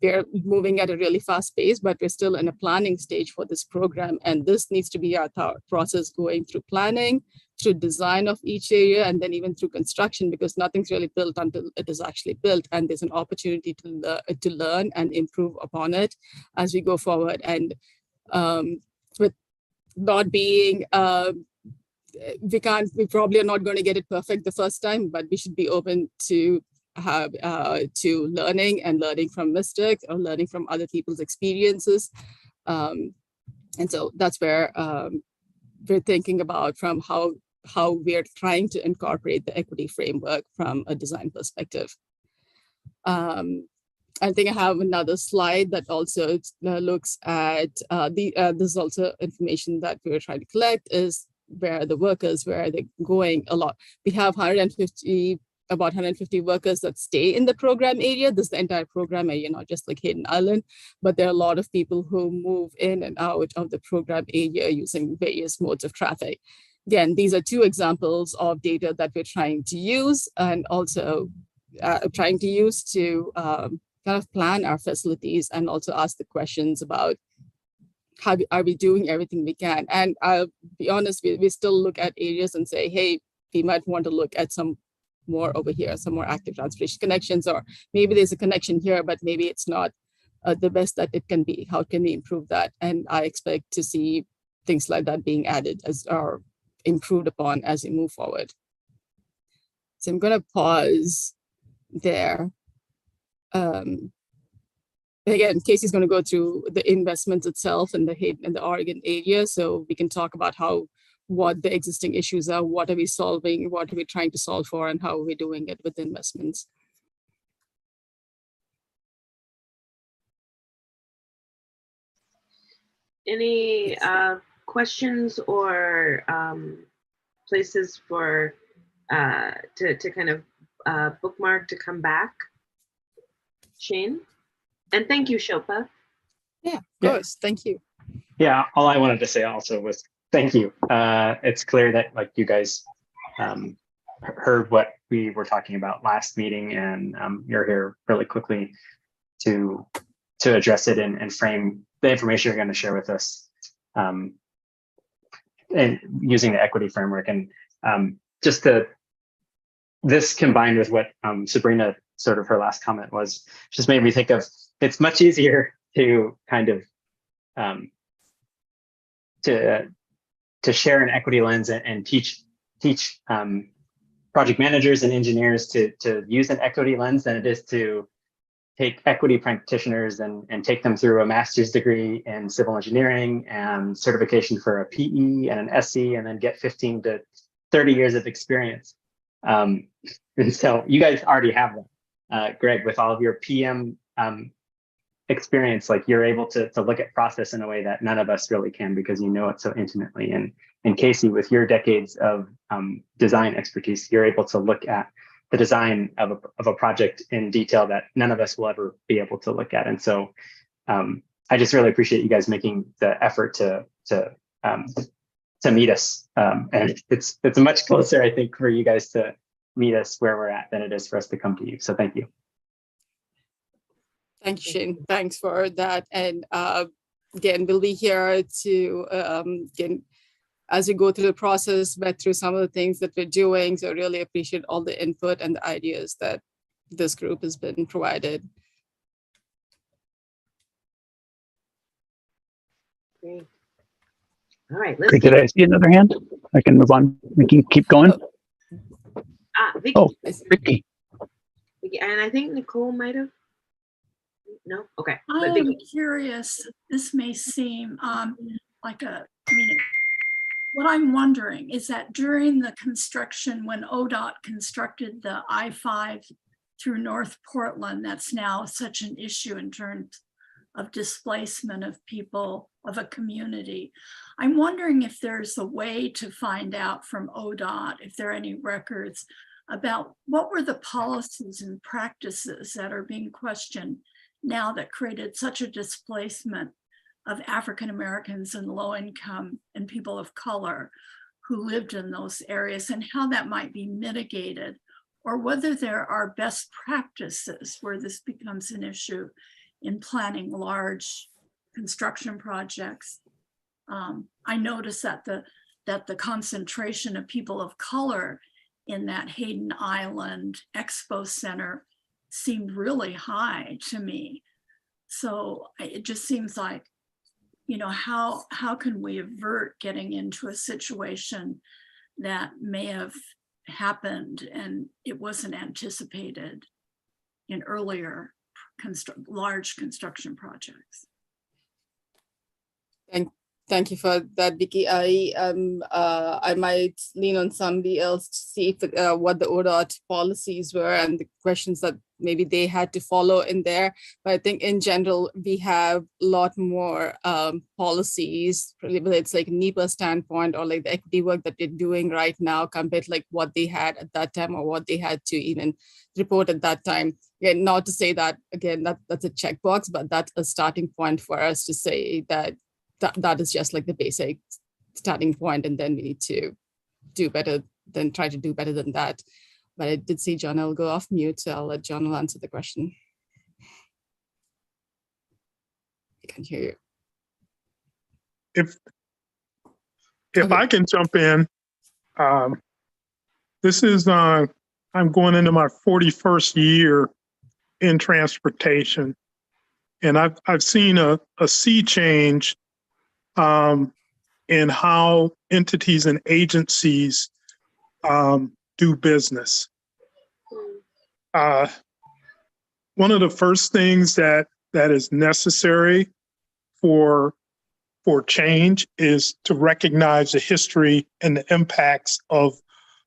We're moving at a really fast pace, but we're still in a planning stage for this program. And this needs to be our process going through planning, through design of each area, and then even through construction, because nothing's really built until it is actually built. And there's an opportunity to learn and improve upon it as we go forward. And with not being, we probably are not going to get it perfect the first time, but we should be open to learning and learning from mistakes or learning from other people's experiences. And so that's where we're thinking about from how we're trying to incorporate the equity framework from a design perspective. I think I have another slide that also looks at this is also information that we were trying to collect is where are the workers, where are they going a lot. We have about 150 workers that stay in the program area. This is the entire program area, not just like Hayden Island, but there are a lot of people who move in and out of the program area using various modes of traffic. Again, these are two examples of data that we're trying to use and also trying to use to kind of plan our facilities and also ask the questions about how are we doing everything we can. And I'll be honest, we still look at areas and say, hey, we might want to look at some more over here, some more active transportation connections, or maybe there's a connection here, but maybe it's not the best that it can be. How can we improve that? And I expect to see things like that being added as or improved upon as we move forward. So I'm going to pause there. Again, Casey's going to go through the investments itself in the Oregon area, so we can talk about what the existing issues are, what are we solving, what are we trying to solve for, and how are we doing it with investments. Any questions or places for to kind of bookmark to come back? Shane? And thank you, Shilpa. Yeah, of course. Thank you. Yeah, all I wanted to say also was thank you. It's clear that like you guys heard what we were talking about last meeting, and you're here really quickly to address it and frame the information you're going to share with us, and using the equity framework. And this combined with what Sabrina, sort of her last comment was, just made me think of, it's much easier to kind of to share an equity lens and teach project managers and engineers to use an equity lens than it is to take equity practitioners and take them through a master's degree in civil engineering and certification for a PE and an SC, and then get 15 to 30 years of experience. And so you guys already have that. Greg, with all of your PM experience, like you're able to look at process in a way that none of us really can, because you know it so intimately. And Casey, with your decades of design expertise, you're able to look at the design of a project in detail that none of us will ever be able to look at. And so I just really appreciate you guys making the effort to meet us. And it's much closer, I think, for you guys to meet us where we're at than it is for us to come to you. So thank you. Thank you, Shane. Thanks for that. And again, we'll be here to, again, as we go through the process, but through some of the things that we're doing. So really appreciate all the input and the ideas that this group has been provided. Great. All right. Great. Did I see another hand? I can move on. We can keep going. Vicky. Oh, Vicky. And I think Nicole might have. No? Okay. I am curious, this may seem like what I'm wondering is that during the construction, when ODOT constructed the I-5 through North Portland, that's now such an issue in terms of displacement of people, of a community. I'm wondering if there's a way to find out from ODOT, if there are any records about what were the policies and practices that are being questioned now that created such a displacement of African Americans and low income and people of color who lived in those areas, and how that might be mitigated, or whether there are best practices where this becomes an issue in planning large construction projects. I noticed that the concentration of people of color in that Hayden Island Expo Center seemed really high to me. So it just seems like, you know, how can we avert getting into a situation that may have happened and it wasn't anticipated in earlier large construction projects? Thank you for that, Vicky. I might lean on somebody else to see if what the ODOT policies were and the questions that maybe they had to follow in there. But I think in general, we have a lot more policies, whether it's like NEPA standpoint or like the equity work that they're doing right now compared to like what they had at that time or what they had to even report at that time. Again, not to say that, again, that's a checkbox, but that's a starting point for us to say that that is just like the basic starting point, and then we need to do better than try to do better than that. But I did see John L go off mute, so I'll let John L answer the question. I can't hear you. If okay. I can jump in, this is I'm going into my 41st year in transportation, and I've seen a sea change in how entities and agencies do business. One of the first things that is necessary for change is to recognize the history and the impacts of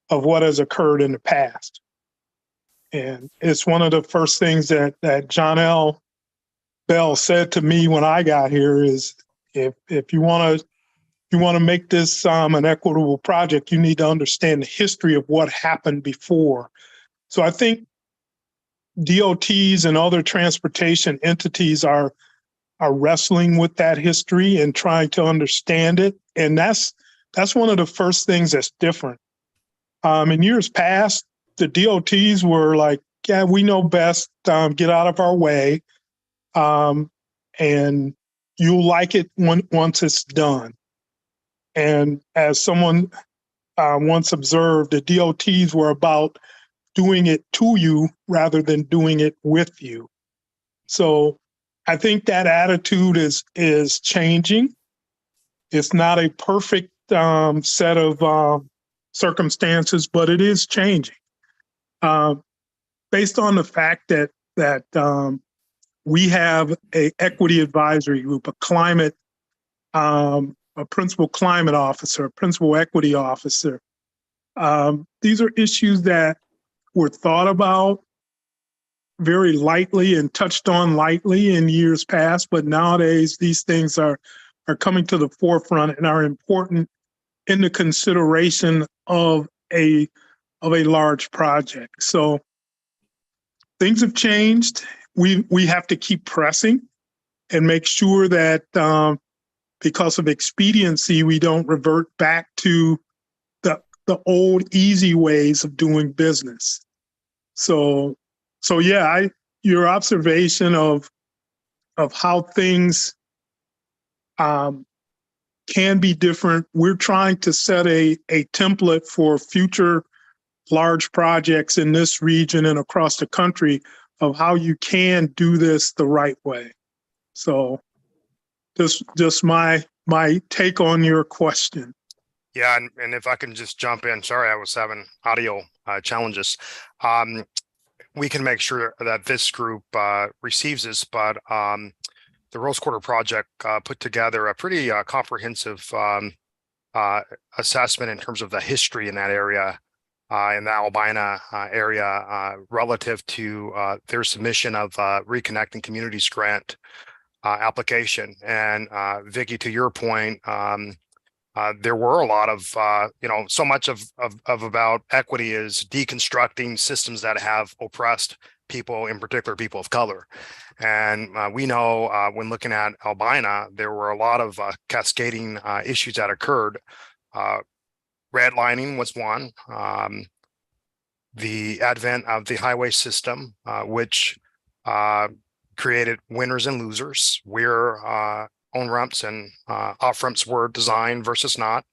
what has occurred in the past. And it's one of the first things that John L. Bell said to me when I got here is, if you want to make this an equitable project, you need to understand the history of what happened before. So I think DOTs and other transportation entities are wrestling with that history and trying to understand it. And that's one of the first things that's different. In years past, the DOTs were like, yeah, we know best, get out of our way. And you'll like it once it's done. And as someone once observed, the DOTs were about doing it to you rather than doing it with you. So I think that attitude is changing. It's not a perfect set of circumstances, but it is changing. Based on the fact that we have a equity advisory group, a principal climate officer, a principal equity officer. These are issues that were thought about very lightly and touched on lightly in years past, but nowadays these things are coming to the forefront and are important in the consideration of a large project. So things have changed. We have to keep pressing and make sure that because of expediency, we don't revert back to the old easy ways of doing business. So yeah, your observation of how things can be different. We're trying to set a template for future large projects in this region and across the country of how you can do this the right way. So just my take on your question. Yeah, and if I can just jump in, sorry, I was having audio challenges. We can make sure that this group receives this, but the Rose Quarter Project put together a pretty comprehensive assessment in terms of the history in that area, in the Albina area, relative to their submission of Reconnecting Communities grant application. And Vicki, to your point, there were a lot of, so much of about equity is deconstructing systems that have oppressed people, in particular people of color. And we know when looking at Albina, there were a lot of cascading issues that occurred. Redlining was one. The advent of the highway system, which created winners and losers, where on-ramps and off-ramps were designed versus not,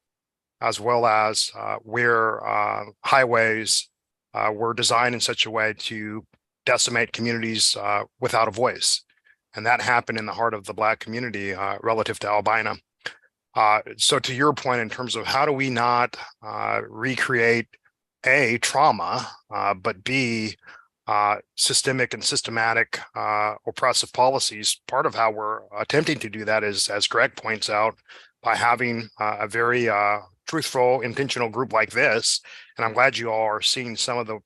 as well as where highways were designed in such a way to decimate communities without a voice. And that happened in the heart of the Black community relative to Albina. So to your point, in terms of how do we not recreate A, trauma, but B, systemic and systematic oppressive policies, part of how we're attempting to do that is, as Greg points out, by having a very truthful, intentional group like this. And I'm glad you all are seeing some of the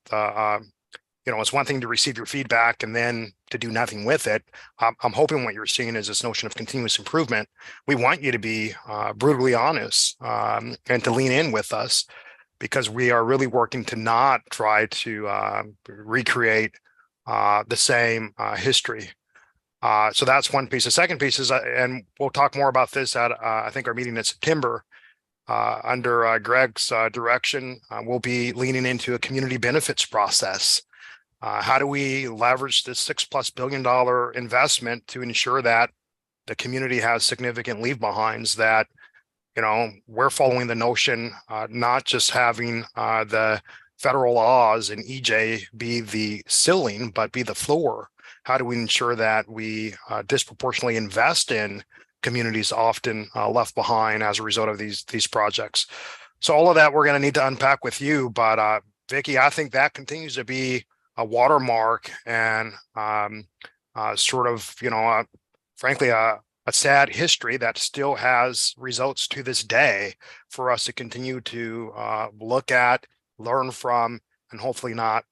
it's one thing to receive your feedback and then to do nothing with it. I'm hoping what you're seeing is this notion of continuous improvement. We want you to be brutally honest and to lean in with us, because we are really working to not try to recreate the same history. So that's one piece. The second piece is, and we'll talk more about this at I think our meeting in September, under Greg's direction, we'll be leaning into a community benefits process. How do we leverage this $6+ billion investment to ensure that the community has significant leave behinds, that we're following the notion, not just having the federal laws and EJ be the ceiling, but be the floor. How do we ensure that we disproportionately invest in communities often left behind as a result of these projects? So all of that we're going to need to unpack with you. But Vicki, I think that continues to be a watermark and sort of, frankly, a sad history that still has results to this day for us to continue to look at, learn from, and hopefully not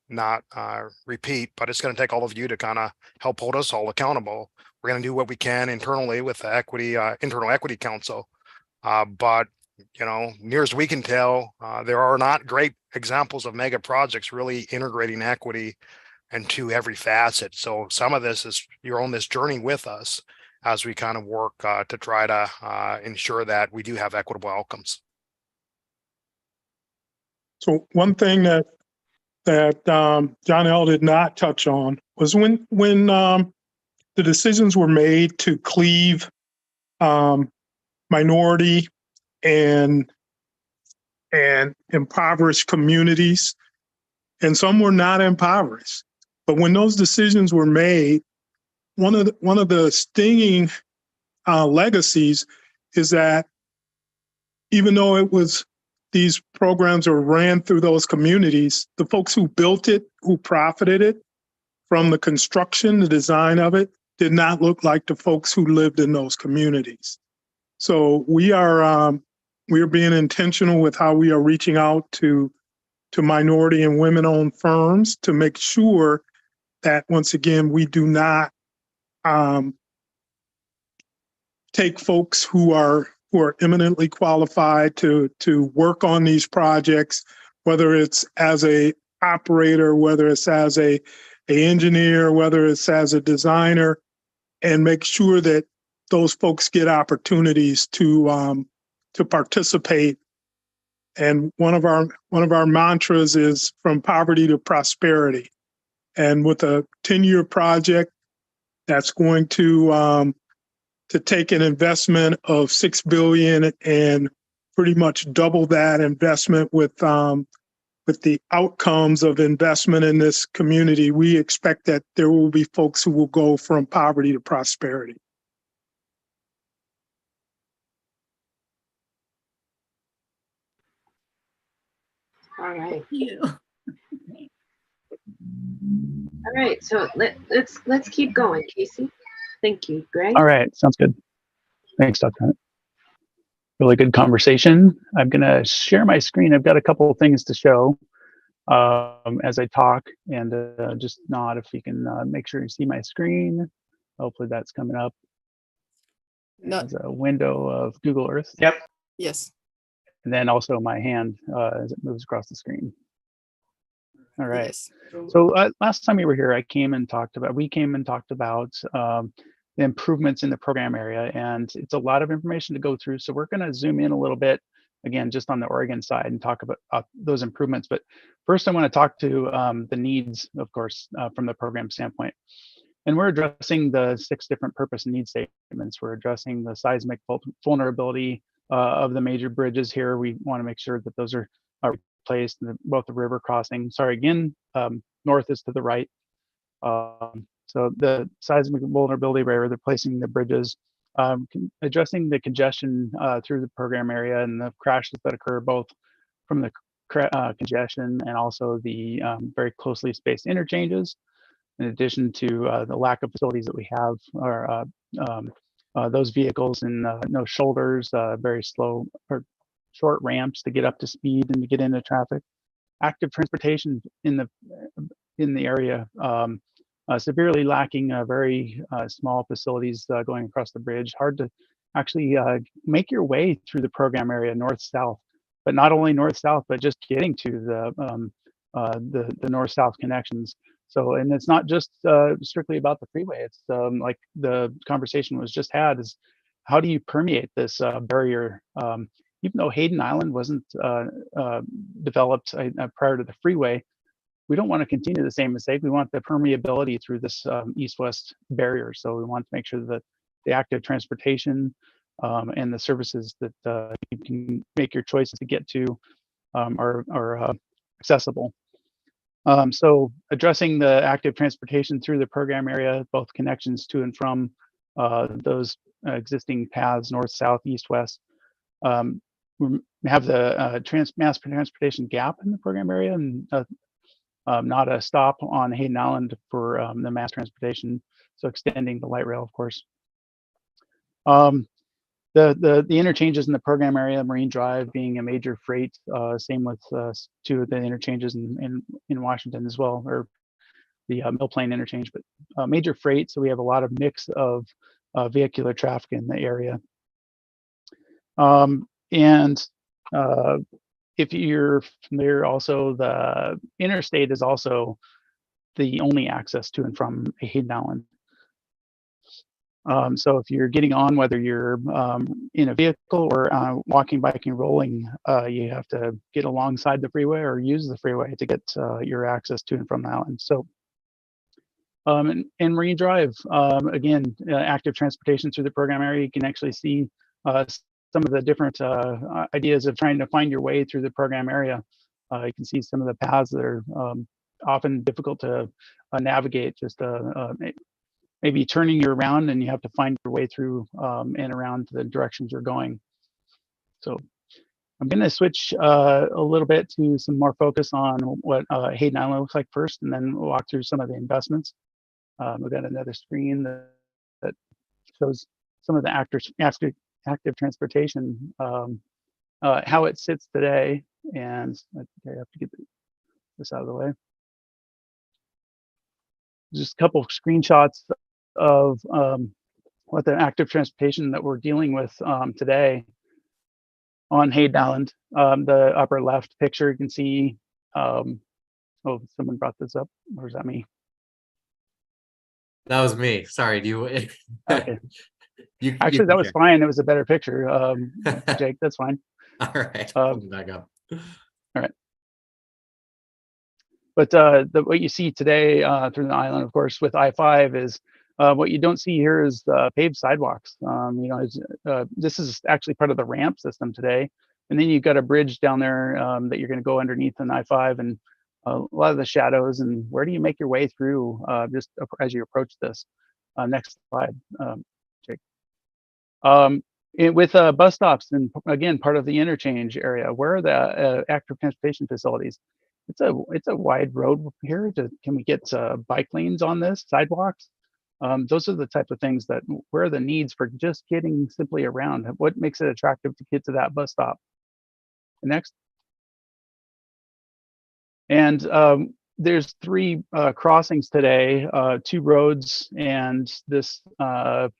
repeat. But it's going to take all of you to kind of help hold us all accountable. We're going to do what we can internally with the internal equity council. But near as we can tell, there are not great examples of mega projects really integrating equity into every facet. So some of this is, you're on this journey with us as we kind of work to try to ensure that we do have equitable outcomes. So one thing that John L. did not touch on was when the decisions were made to cleave minority and impoverished communities, and some were not impoverished. But when those decisions were made, one of the stinging legacies is that even though it was these programs were ran through those communities, the folks who built it, who profited it from the construction, the design of it, did not look like the folks who lived in those communities. So we are being intentional with how we are reaching out to minority and women-owned firms to make sure that, once again, we do not take folks who are eminently qualified to work on these projects, whether it's as a operator, whether it's as a engineer, whether it's as a designer, and make sure that those folks get opportunities to participate. And one of our mantras is from poverty to prosperity. And with a 10-year project that's going to take an investment of $6 billion and pretty much double that investment with the outcomes of investment in this community, we expect that there will be folks who will go from poverty to prosperity. All right. Thank you. All right. So let's keep going, Casey. Thank you, Greg. All right, sounds good. Thanks, Dr. Hunt. Really good conversation. I'm going to share my screen. I've got a couple of things to show as I talk, and just nod if you can make sure you see my screen. Hopefully that's coming up. There's a window of Google Earth. Yep. Yes. And then also my hand as it moves across the screen. All right. Yes. So last time we were here, we came and talked about the improvements in the program area, and it's a lot of information to go through. So we're going to zoom in a little bit, again, just on the Oregon side, and talk about those improvements. But first, I want to talk to the needs, of course, from the program standpoint. And we're addressing the 6 different purpose and need statements. We're addressing the seismic vulnerability of the major bridges here. We want to make sure that those are replaced, both the river crossing. Sorry, again, north is to the right. So the seismic vulnerability where they're placing the bridges, addressing the congestion through the program area and the crashes that occur both from the congestion and also the very closely spaced interchanges, in addition to the lack of facilities that we have, or those vehicles and no shoulders, very slow or short ramps to get up to speed and to get into traffic. Active transportation in the in the area, severely lacking very small facilities going across the bridge. Hard to actually make your way through the program area north-south, but not only north-south, but just getting to the north-south connections. So, and it's not just strictly about the freeway. It's like the conversation was just had, is how do you permeate this barrier? Even though Hayden Island wasn't developed prior to the freeway, we don't want to continue the same mistake. We want the permeability through this east-west barrier. So we want to make sure that the active transportation and the services that you can make your choices to get to are accessible. So addressing the active transportation through the program area, both connections to and from those existing paths, north, south, east, west. We have the mass transportation gap in the program area, and not a stop on Hayden Island for the mass transportation. So extending the light rail, of course. The interchanges in the program area, Marine Drive being a major freight, same with two of the interchanges in Washington as well, or the Mill Plain interchange, but major freight. So we have a lot of mix of vehicular traffic in the area. If you're familiar, also the interstate is also the only access to and from Hayden Island. So if you're getting on, whether you're in a vehicle or walking, biking, rolling, you have to get alongside the freeway or use the freeway to get your access to and from the island. So, and Marine Drive, again, active transportation through the program area, you can actually see some of the different ideas of trying to find your way through the program area. You can see some of the paths that are often difficult to navigate, just maybe turning you around and you have to find your way through and around the directions you're going. So I'm going to switch a little bit to some more focus on what Hayden Island looks like first, and then we'll walk through some of the investments. We've got another screen that shows some of the active transportation, how it sits today. And I think I have to get this out of the way. Just a couple of screenshots of what the active transportation that we're dealing with today on Hayden Island. The upper left picture, you can see, oh, someone brought this up, or is that me? That was me. Sorry, do you? Okay. Actually, that was fine. It was a better picture. Jake, that's fine. All right, back up. All right. But what you see today through the island, of course, with I-5 is what you don't see here is paved sidewalks. This is actually part of the ramp system today. And then you've got a bridge down there that you're going to go underneath on I-5, and a lot of the shadows. And where do you make your way through just as you approach this? Next slide, Jake. With bus stops, and again, part of the interchange area, where are the active transportation facilities? It's a wide road here. Can we get bike lanes on this, sidewalks? Those are the type of things that, where are the needs for just getting simply around? What makes it attractive to get to that bus stop? Next. And there's 3 crossings today, 2 roads and this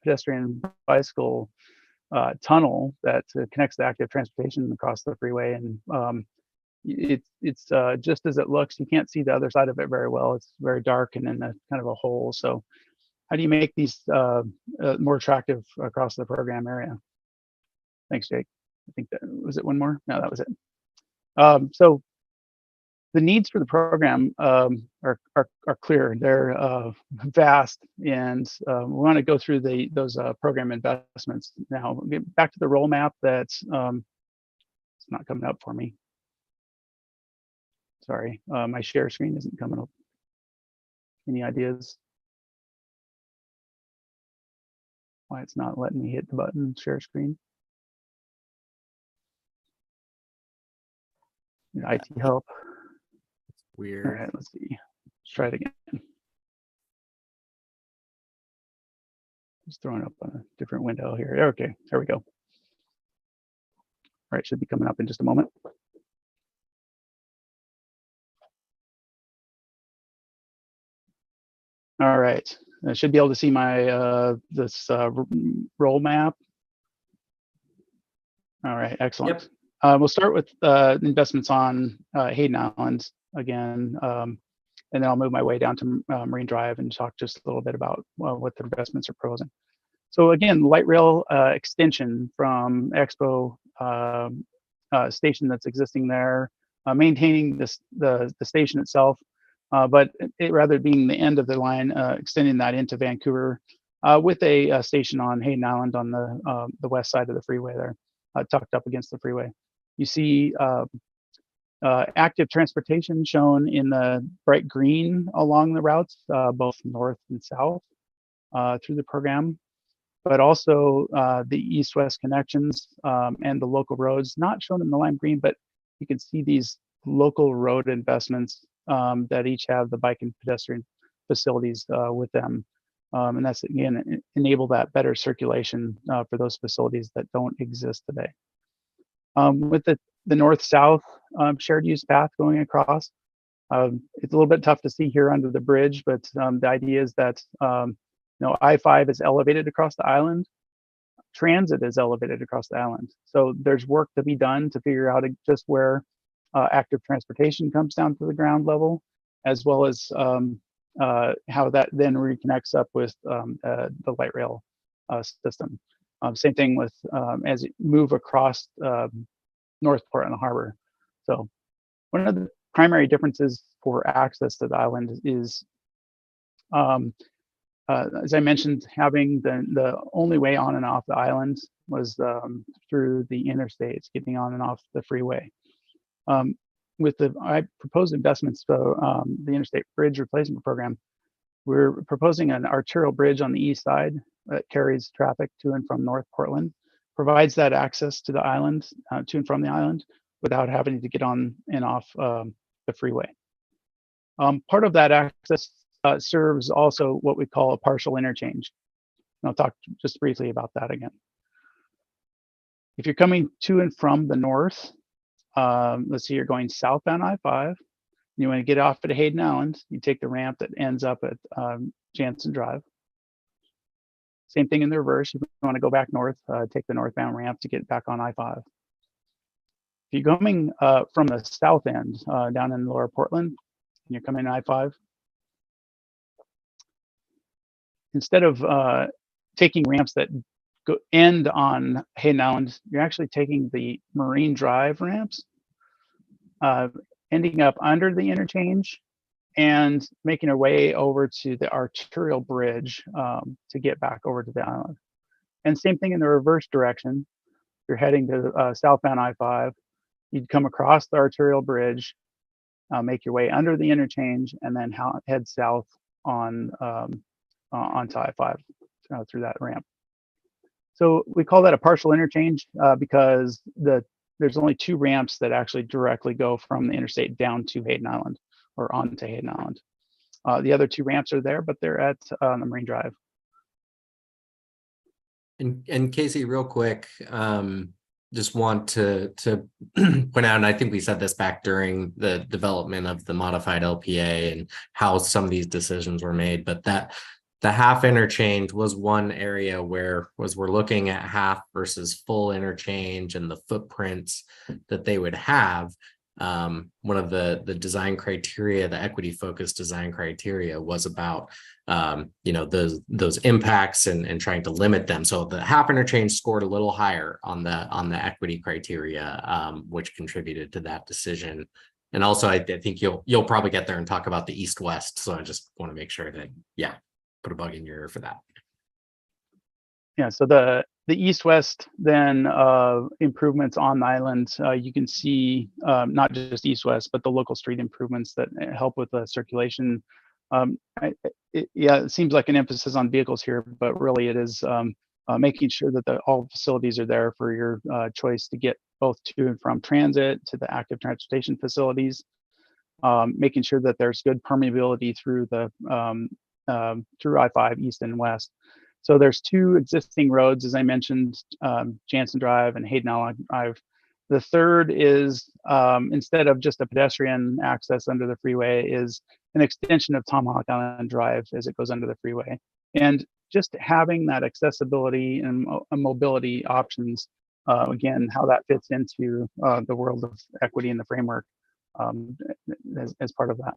pedestrian bicycle tunnel that connects the active transportation across the freeway. And it's just as it looks. You can't see the other side of it very well. It's very dark and in a kind of a hole. So how do you make these more attractive across the program area? Thanks, Jake. I think that was it. One more? No, that was it. So the needs for the program are clear. They're vast, and we want to go through those program investments now. Get back to the roll map. That's it's not coming up for me. Sorry, my share screen isn't coming up. Any ideas why it's not letting me hit the button share screen? IT help. Weird. All right, let's see. Let's try it again. Just throwing up on a different window here. Okay, there we go. All right, should be coming up in just a moment. All right. I should be able to see my roll map. All right, excellent. We'll start with investments on Hayden Island again, and then I'll move my way down to Marine Drive and talk just a little bit about what the investments are proposing. So again, light rail extension from Expo station that's existing there, maintaining the station itself, but it rather being the end of the line, extending that into Vancouver with a station on Hayden Island on the west side of the freeway there, tucked up against the freeway. You see active transportation shown in the bright green along the routes, both north and south through the program, but also the east-west connections and the local roads, not shown in the lime green, but you can see these local road investments that each have the bike and pedestrian facilities with them. And that's, again, enable that better circulation for those facilities that don't exist today. With the north-south shared use path going across, it's a little bit tough to see here under the bridge, but the idea is that I-5 is elevated across the island. Transit is elevated across the island. So there's work to be done to figure out just where active transportation comes down to the ground level, as well as how that then reconnects up with the light rail system. Same thing with as you move across North Portland Harbor. So one of the primary differences for access to the island is, as I mentioned, having the only way on and off the island was through the interstates, getting on and off the freeway. With the proposed investments for the Interstate Bridge Replacement Program, we're proposing an arterial bridge on the east side that carries traffic to and from North Portland, provides that access to the island, to and from the island, without having to get on and off the freeway. Part of that access serves also what we call a partial interchange. And I'll talk just briefly about that again. If you're coming to and from the north, let's say you're going southbound I-5, you want to get off at Hayden Island, you take the ramp that ends up at Jansen Drive. Same thing in the reverse. If you want to go back north, take the northbound ramp to get back on I-5. If you're coming from the south end, down in Lower Portland, and you're coming to I-5, instead of taking ramps that end on Hayden Island, you're actually taking the Marine Drive ramps, ending up under the interchange and making our way over to the arterial bridge to get back over to the island. And same thing in the reverse direction. If you're heading to southbound I-5, you'd come across the arterial bridge, make your way under the interchange, and then head south on onto I-5 through that ramp. So we call that a partial interchange because there's only two ramps that actually directly go from the interstate down to Hayden Island or onto Hayden Island. The other two ramps are there, but they're at the Marine Drive. And Casey, real quick, just want to point out, and I think we said this back during the development of the modified LPA and how some of these decisions were made, but that the half interchange was one area where we're looking at half versus full interchange and the footprints that they would have. One of the design criteria, the equity focused design criteria, was about those impacts and trying to limit them. So the half interchange scored a little higher on the equity criteria, which contributed to that decision. And also, I think you'll probably get there and talk about the east-west. So I just want to make sure that put a bug in your ear for that. Yeah, so the east-west then improvements on the island, you can see not just east-west, but the local street improvements that help with the circulation. It seems like an emphasis on vehicles here, but really it is making sure that all facilities are there for your choice to get both to and from transit to the active transportation facilities, making sure that there's good permeability through the through I-5 east and west. So there's two existing roads, as I mentioned, Jansen Drive and Hayden Island Drive, The third is instead of just a pedestrian access under the freeway is an extension of Tomahawk Island Drive as it goes under the freeway. And just having that accessibility and mobility options, again, how that fits into the world of equity in the framework as part of that.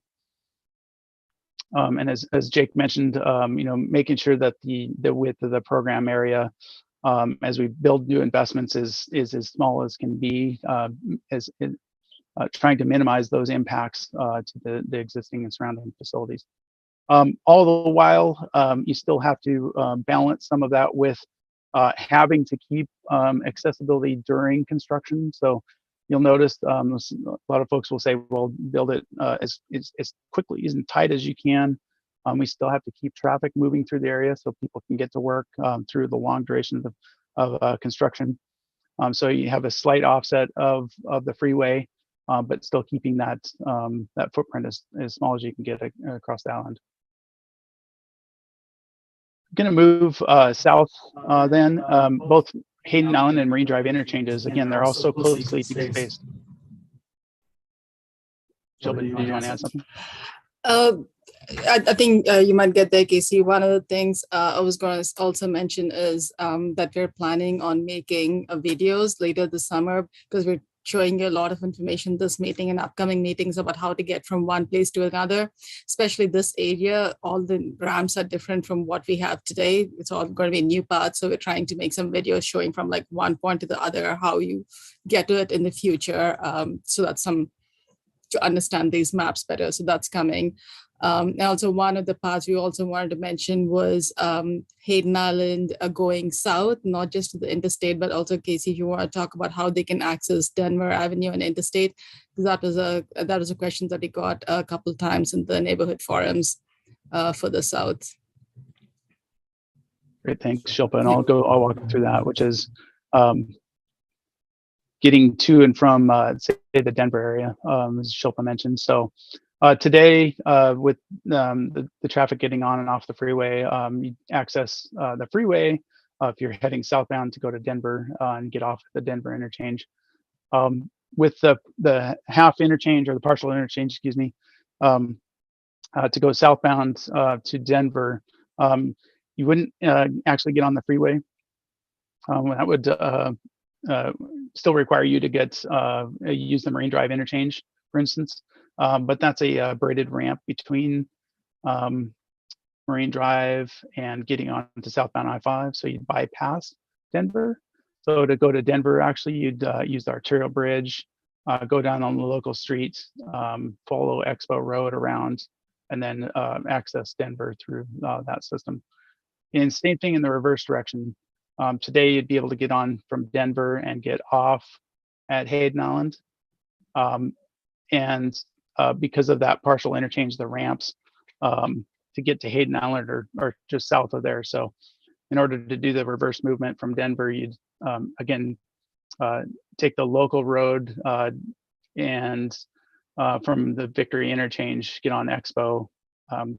And as Jake mentioned, making sure that the width of the program area as we build new investments is as small as can be, trying to minimize those impacts to the existing and surrounding facilities. All the while, you still have to balance some of that with having to keep accessibility during construction. So you'll notice a lot of folks will say, well, build it as quickly and tight as you can. We still have to keep traffic moving through the area so people can get to work through the long duration of construction. So you have a slight offset of the freeway, but still keeping that that footprint as small as you can get across the island. Going to move south then. Both Hayden Island and Marine Drive interchanges, again, they're all so closely spaced. Shilpa, do you want to add something? I think you might get there, Casey. One of the things I was going to also mention is that we're planning on making videos later this summer, because we're showing you a lot of information this meeting and upcoming meetings about how to get from one place to another. Especially this area, all the ramps are different from what we have today. It's all going to be new paths, so we're trying to make some videos showing from like one point to the other how you get to it in the future. So that's to understand these maps better. So that's coming. And also one of the parts we also wanted to mention was Hayden Island going south, not just to the interstate, but also, Casey, if you want to talk about how they can access Denver Avenue and interstate, because that was a question that we got a couple of times in the neighborhood forums for the south. Great, thanks, Shilpa, and I'll walk through that, which is getting to and from say the Denver area, as Shilpa mentioned. So today, with the traffic getting on and off the freeway, you access the freeway if you're heading southbound to go to Denver and get off at the Denver interchange. With the half interchange or the partial interchange, excuse me, to go southbound to Denver, you wouldn't actually get on the freeway. That would still require you to use the Marine Drive interchange, for instance. But that's a braided ramp between Marine Drive and getting on to southbound I-5. So you'd bypass Denver. So to go to Denver, actually, you'd use the arterial bridge, go down on the local street, follow Expo Road around, and then access Denver through that system. And same thing in the reverse direction. Today, you'd be able to get on from Denver and get off at Hayden Island. And because of that partial interchange, the ramps to get to Hayden Island are just south of there. So in order to do the reverse movement from Denver, you'd again take the local road and from the Victory interchange, get on Expo,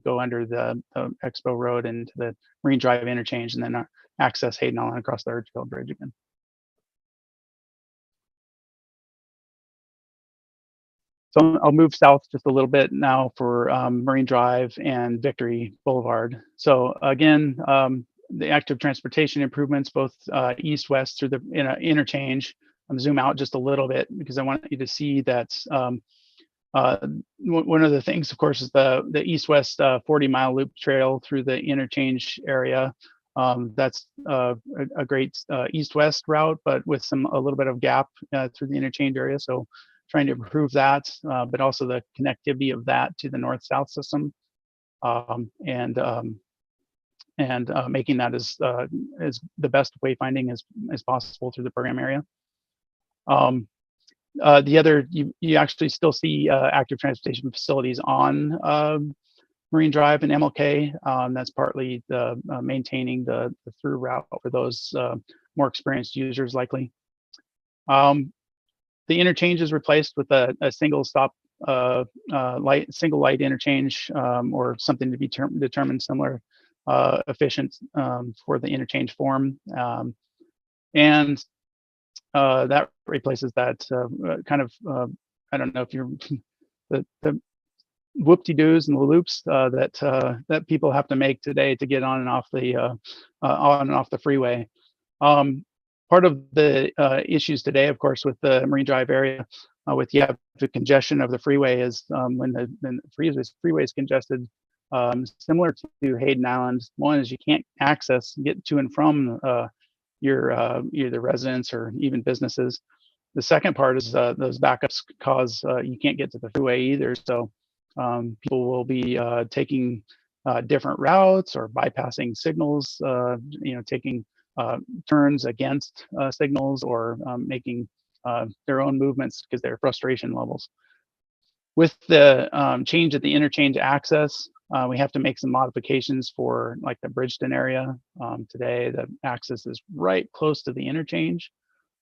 go under the Expo Road into the Marine Drive interchange, and then access Hayden Island across the Archfield Bridge again. So I'll move south just a little bit now for Marine Drive and Victory Boulevard. So again, the active transportation improvements, both east-west through the interchange. I'm zoom out just a little bit because I want you to see that one of the things, of course, is the east-west 40-mile loop trail through the interchange area. That's a great east-west route, but with a little bit of gap through the interchange area. So trying to improve that, but also the connectivity of that to the north-south system, and making that as the best wayfinding as possible through the program area. The other, you actually still see active transportation facilities on Marine Drive and MLK. That's partly the maintaining the through route for those more experienced users likely. The interchange is replaced with a single stop single light interchange, or something to be determined similar, efficient for the interchange form. And that replaces that kind of, I don't know if you're the whoop-de-doos and the loops that people have to make today to get on and off the freeway. Part of the issues today, of course, with the Marine Drive area, with the congestion of the freeway is when the freeway is congested, similar to Hayden Island. One is you can't get to and from your either residents or even businesses. The second part is those backups cause you can't get to the freeway either. So people will be taking different routes or bypassing signals, taking turns against signals or making their own movements because their frustration levels. With the change at the interchange access, we have to make some modifications for like the Bridgeton area. Today, the access is right close to the interchange.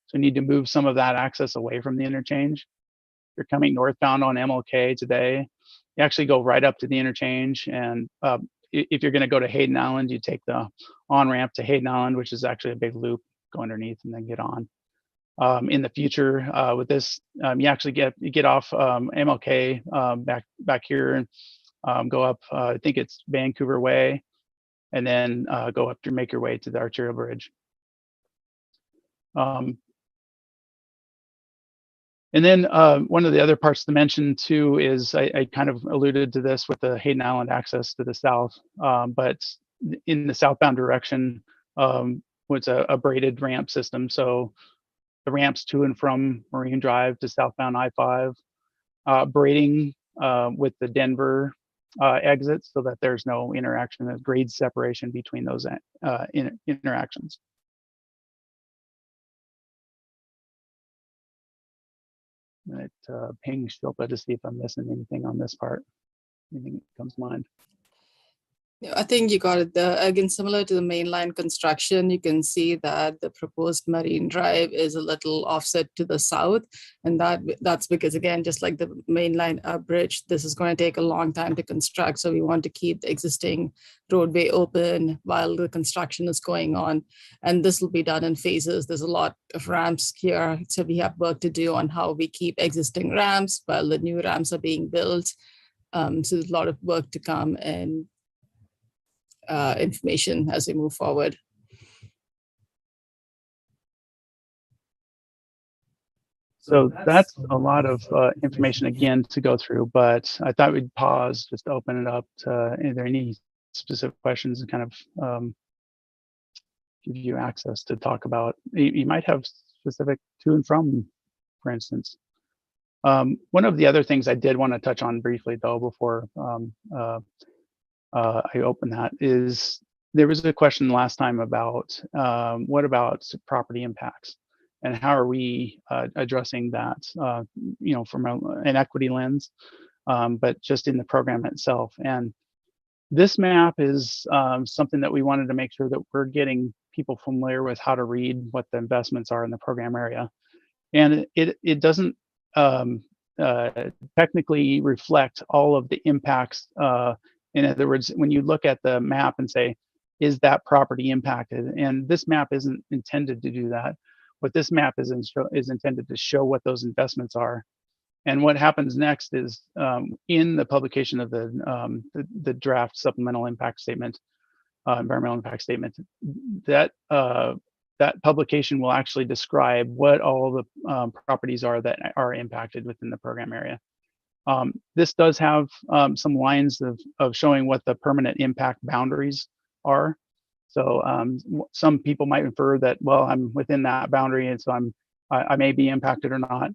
So we need to move some of that access away from the interchange. If you're coming northbound on MLK today, you actually go right up to the interchange. And if you're going to go to Hayden Island, you take the on-ramp to Hayden Island, which is actually a big loop, go underneath and then get on. In the future, with this, you actually get off MLK back here and go up, I think it's Vancouver Way, and then go up to make your way to the Arterial Bridge. And then one of the other parts to mention too is I kind of alluded to this with the Hayden Island access to the south, but in the southbound direction was a braided ramp system. So the ramps to and from Marine Drive to southbound I-5, braiding with the Denver exits so that there's no interaction, there's grade separation between those interactions. It ping Shilpa to see if I'm missing anything on this part. Anything that comes to mind. Yeah, I think you got it. Again, similar to the mainline construction, you can see that the proposed Marine Drive is a little offset to the south. And that's because, again, just like the mainline bridge, this is going to take a long time to construct. So we want to keep the existing roadway open while the construction is going on. And this will be done in phases. There's a lot of ramps here. So we have work to do on how we keep existing ramps while the new ramps are being built. So there's a lot of work to come and information as we move forward. So that's a lot of information again to go through, but I thought we'd pause just to open it up to are there any specific questions and kind of give you access to talk about. You might have specific to and from, for instance. One of the other things I did want to touch on briefly though before I open that is there was a question last time about what about property impacts and how are we addressing that, from an equity lens, but just in the program itself. And this map is something that we wanted to make sure that we're getting people familiar with how to read what the investments are in the program area. And it doesn't technically reflect all of the impacts. In other words, when you look at the map and say, is that property impacted? And this map isn't intended to do that. What this map is intended to show what those investments are. And what happens next is in the publication of the draft supplemental impact statement, environmental impact statement, that publication will actually describe what all the properties are that are impacted within the program area. This does have some lines of showing what the permanent impact boundaries are. So some people might infer that, well, I'm within that boundary, and so I may be impacted or not.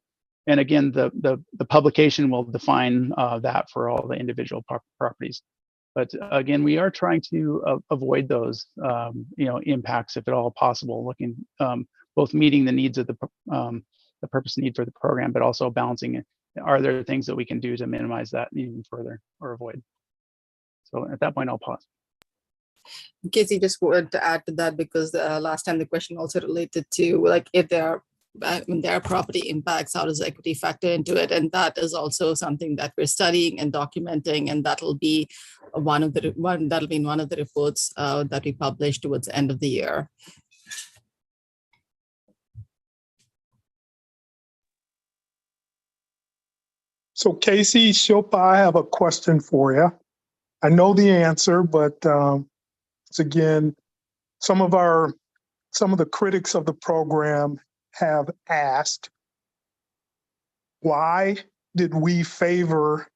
And again, the publication will define that for all the individual properties. But again, we are trying to avoid those, impacts if at all possible. Looking both meeting the needs of the purpose need for the program, but also balancing it. Are there things that we can do to minimize that even further or avoid? So at that point, I'll pause. Casey, just wanted to add to that because last time the question also related to like if there are property impacts, how does equity factor into it? And that is also something that we're studying and documenting, and that'll be one of the reports that we publish towards the end of the year. So Casey, Shilpa, I have a question for you. I know the answer, but it's again, some of the critics of the program have asked, why did we favor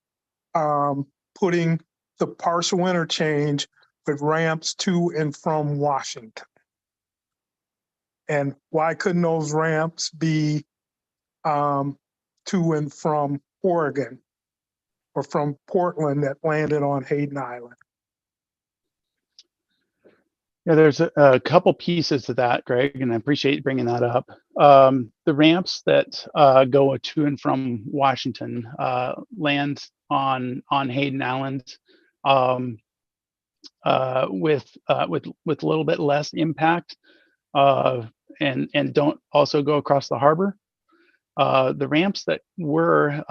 putting the partial interchange with ramps to and from Washington? And why couldn't those ramps be to and from Oregon or from Portland that landed on Hayden Island? Yeah, there's a couple pieces to that, Greg, and I appreciate you bringing that up. The ramps that go to and from Washington land on Hayden Island with a little bit less impact, and don't also go across the harbor. The ramps that were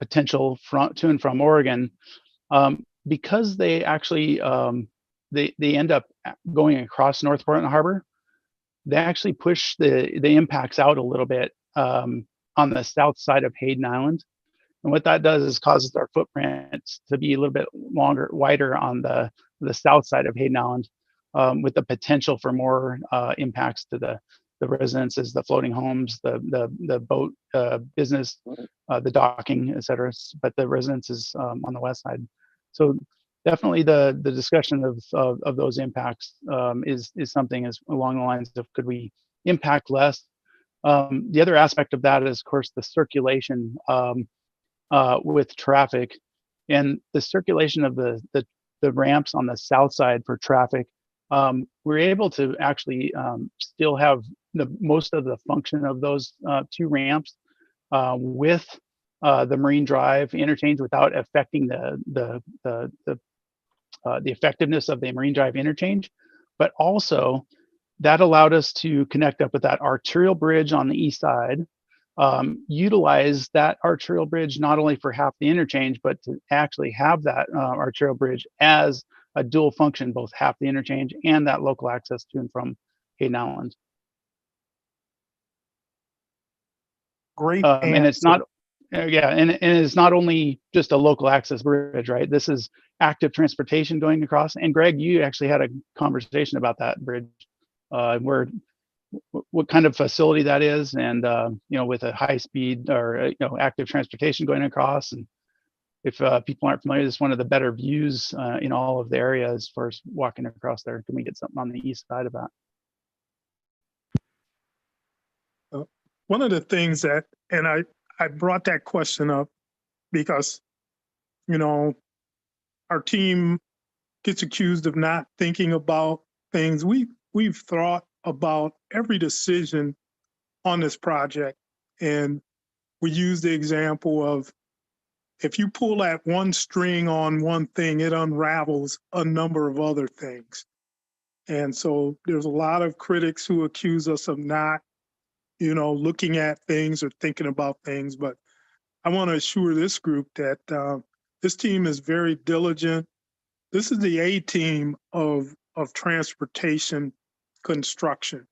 potential to and from Oregon, because they actually they end up going across North Portland Harbor, they actually push the impacts out a little bit on the south side of Hayden Island. And what that does is causes our footprints to be a little bit wider on the south side of Hayden Island, with the potential for more impacts to the residences, the floating homes, the boat business, the docking, et cetera. But the residences on the west side. So definitely the discussion of those impacts is something is along the lines of, could we impact less? The other aspect of that is, of course, the circulation with traffic, and the circulation of the ramps on the south side for traffic. We're able to actually still have most of the function of those two ramps with the Marine Drive interchange without affecting the effectiveness of the Marine Drive interchange. But also that allowed us to connect up with that arterial bridge on the east side, utilize that arterial bridge not only for half the interchange, but to actually have that arterial bridge as a dual function, both half the interchange and that local access to and from Hayden Island. Great. And it's not, and it's not only just a local access bridge, right? This is active transportation going across. And Greg, you actually had a conversation about that bridge, what kind of facility that is, and with a high speed or active transportation going across. And if people aren't familiar, this is one of the better views in all of the area as far as walking across there. Can we get something on the east side of that? One of the things that, and I brought that question up because, our team gets accused of not thinking about things. We've thought about every decision on this project, and we use the example of, if you pull that one string on one thing, it unravels a number of other things. And so there's a lot of critics who accuse us of not, looking at things or thinking about things. But I want to assure this group that this team is very diligent. This is the A team of transportation construction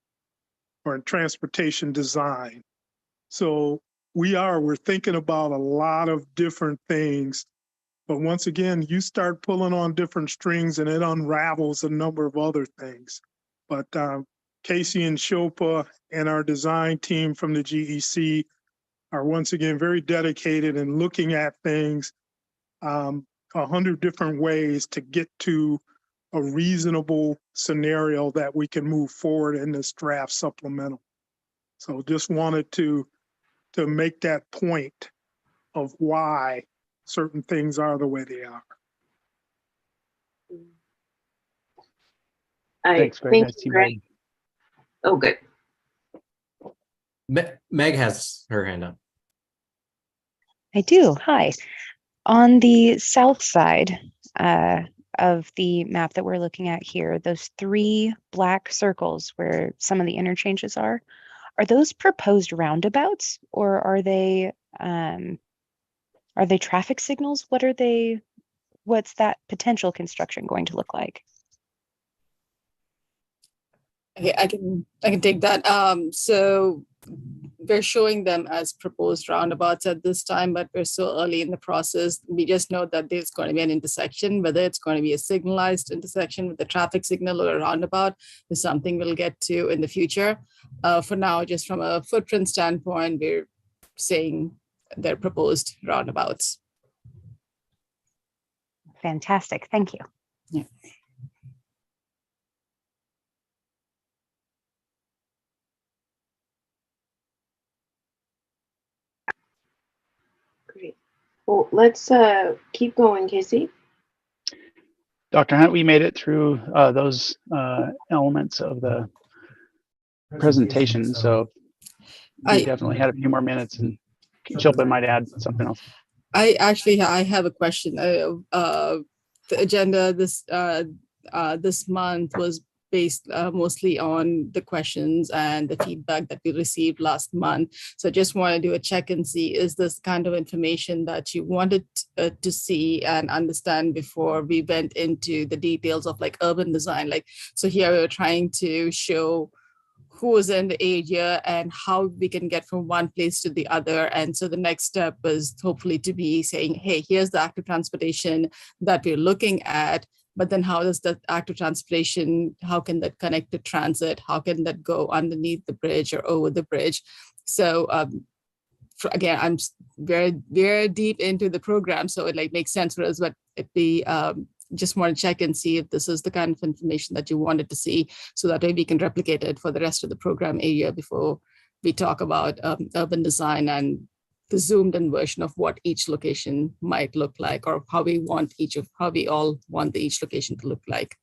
or transportation design. So we're thinking about a lot of different things. But once again, you start pulling on different strings and it unravels a number of other things. But Casey and Shilpa and our design team from the GEC are once again very dedicated in looking at things 100 different ways to get to a reasonable scenario that we can move forward in this draft supplemental. So just wanted to make that point of why certain things are the way they are. Thanks, Greg. Nice to see you, Greg. Oh, good. Meg has her hand up. I do. Hi. On the south side of the map that we're looking at here, those 3 black circles where some of the interchanges are those proposed roundabouts, or are they traffic signals? What's that potential construction going to look like? Okay, I can take that. So we're showing them as proposed roundabouts at this time, but we're so early in the process. We just know that there's going to be an intersection, whether it's going to be a signalized intersection with a traffic signal or a roundabout is something we'll get to in the future. For now, just from a footprint standpoint, we're saying they're proposed roundabouts. Fantastic. Thank you. Yeah. Great. Well, let's keep going, Casey. Dr. Hunt, we made it through those elements of the presentation, so we definitely had a few more minutes, and Shilpa might add something else. I have a question. The agenda this month was based mostly on the questions and the feedback that we received last month. So I just want to do a check and see, is this kind of information that you wanted to see and understand before we went into the details of like urban design? Like, so here we're trying to show who is in the area and how we can get from one place to the other. And so the next step is hopefully to be saying, hey, here's the active transportation that we're looking at. But then how does that active transportation, how can that connect to transit? How can that go underneath the bridge or over the bridge? So again, I'm very, very deep into the program, so it like makes sense for us, but it'd be, just want to check and see if this is the kind of information that you wanted to see, so that way we can replicate it for the rest of the program area before we talk about urban design and the zoomed in version of what each location might look like, or how we all want each location to look like.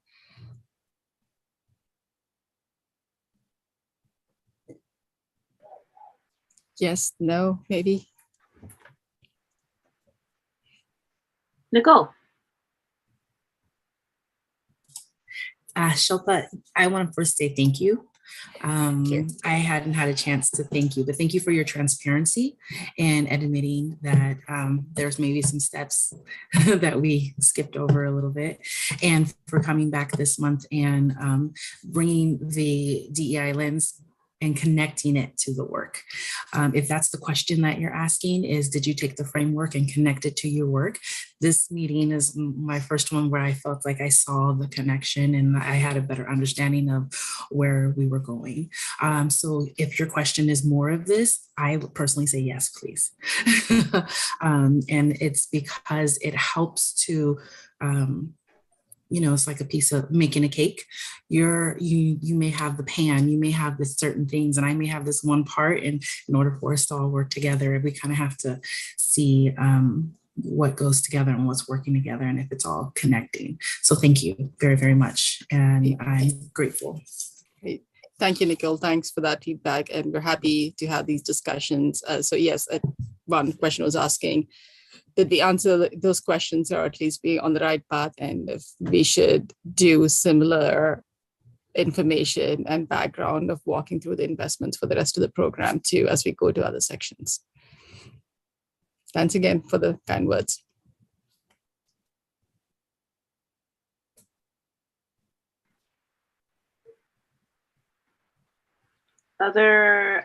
Yes, no, maybe. Nicole. Shilpa, I want to first say thank you. I hadn't had a chance to thank you, but thank you for your transparency and admitting that there's maybe some steps that we skipped over a little bit, and for coming back this month and bringing the DEI lens and connecting it to the work. If that's the question that you're asking, is did you take the framework and connect it to your work? This meeting is my first one where I felt like I saw the connection and I had a better understanding of where we were going. So if your question is more of this, I would personally say yes, please. And it's because it helps to, you know, it's like a piece of making a cake. You may have the pan, you may have the certain things, and I may have this one part. And in order for us to all work together, we kind of have to see what goes together and what's working together, and if it's all connecting. So thank you very, very much, and I'm grateful. Great. Thank you, Nicole. Thanks for that feedback, and we're happy to have these discussions. So yes, one question was asking, did we answer those questions, or at least be on the right path, and if we should do similar information and background of walking through the investments for the rest of the program too, as we go to other sections. Thanks again for the kind words. Other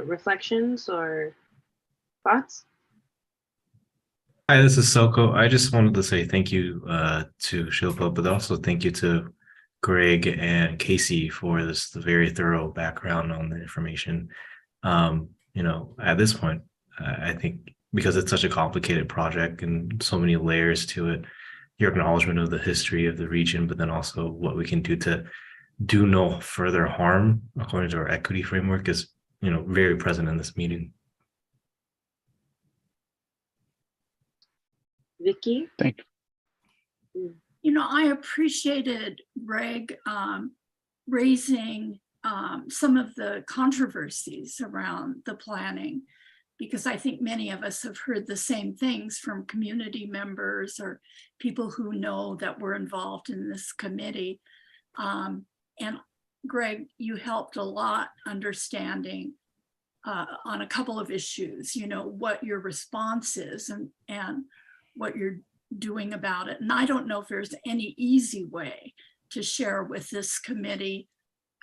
reflections or thoughts? Hi, this is Selko. I just wanted to say thank you to Shilpa, but also thank you to Greg and Casey for this very thorough background on the information. You know, at this point, I think because it's such a complicated project and so many layers to it, your acknowledgement of the history of the region, but then also what we can do to do no further harm according to our equity framework is, you know, very present in this meeting. Vicky? Thank you. You know, I appreciated Greg raising some of the controversies around the planning, because I think many of us have heard the same things from community members or people who know that we're involved in this committee. And Greg, you helped a lot understanding on a couple of issues, you know, what your response is and what you're doing about it. And I don't know if there's any easy way to share with this committee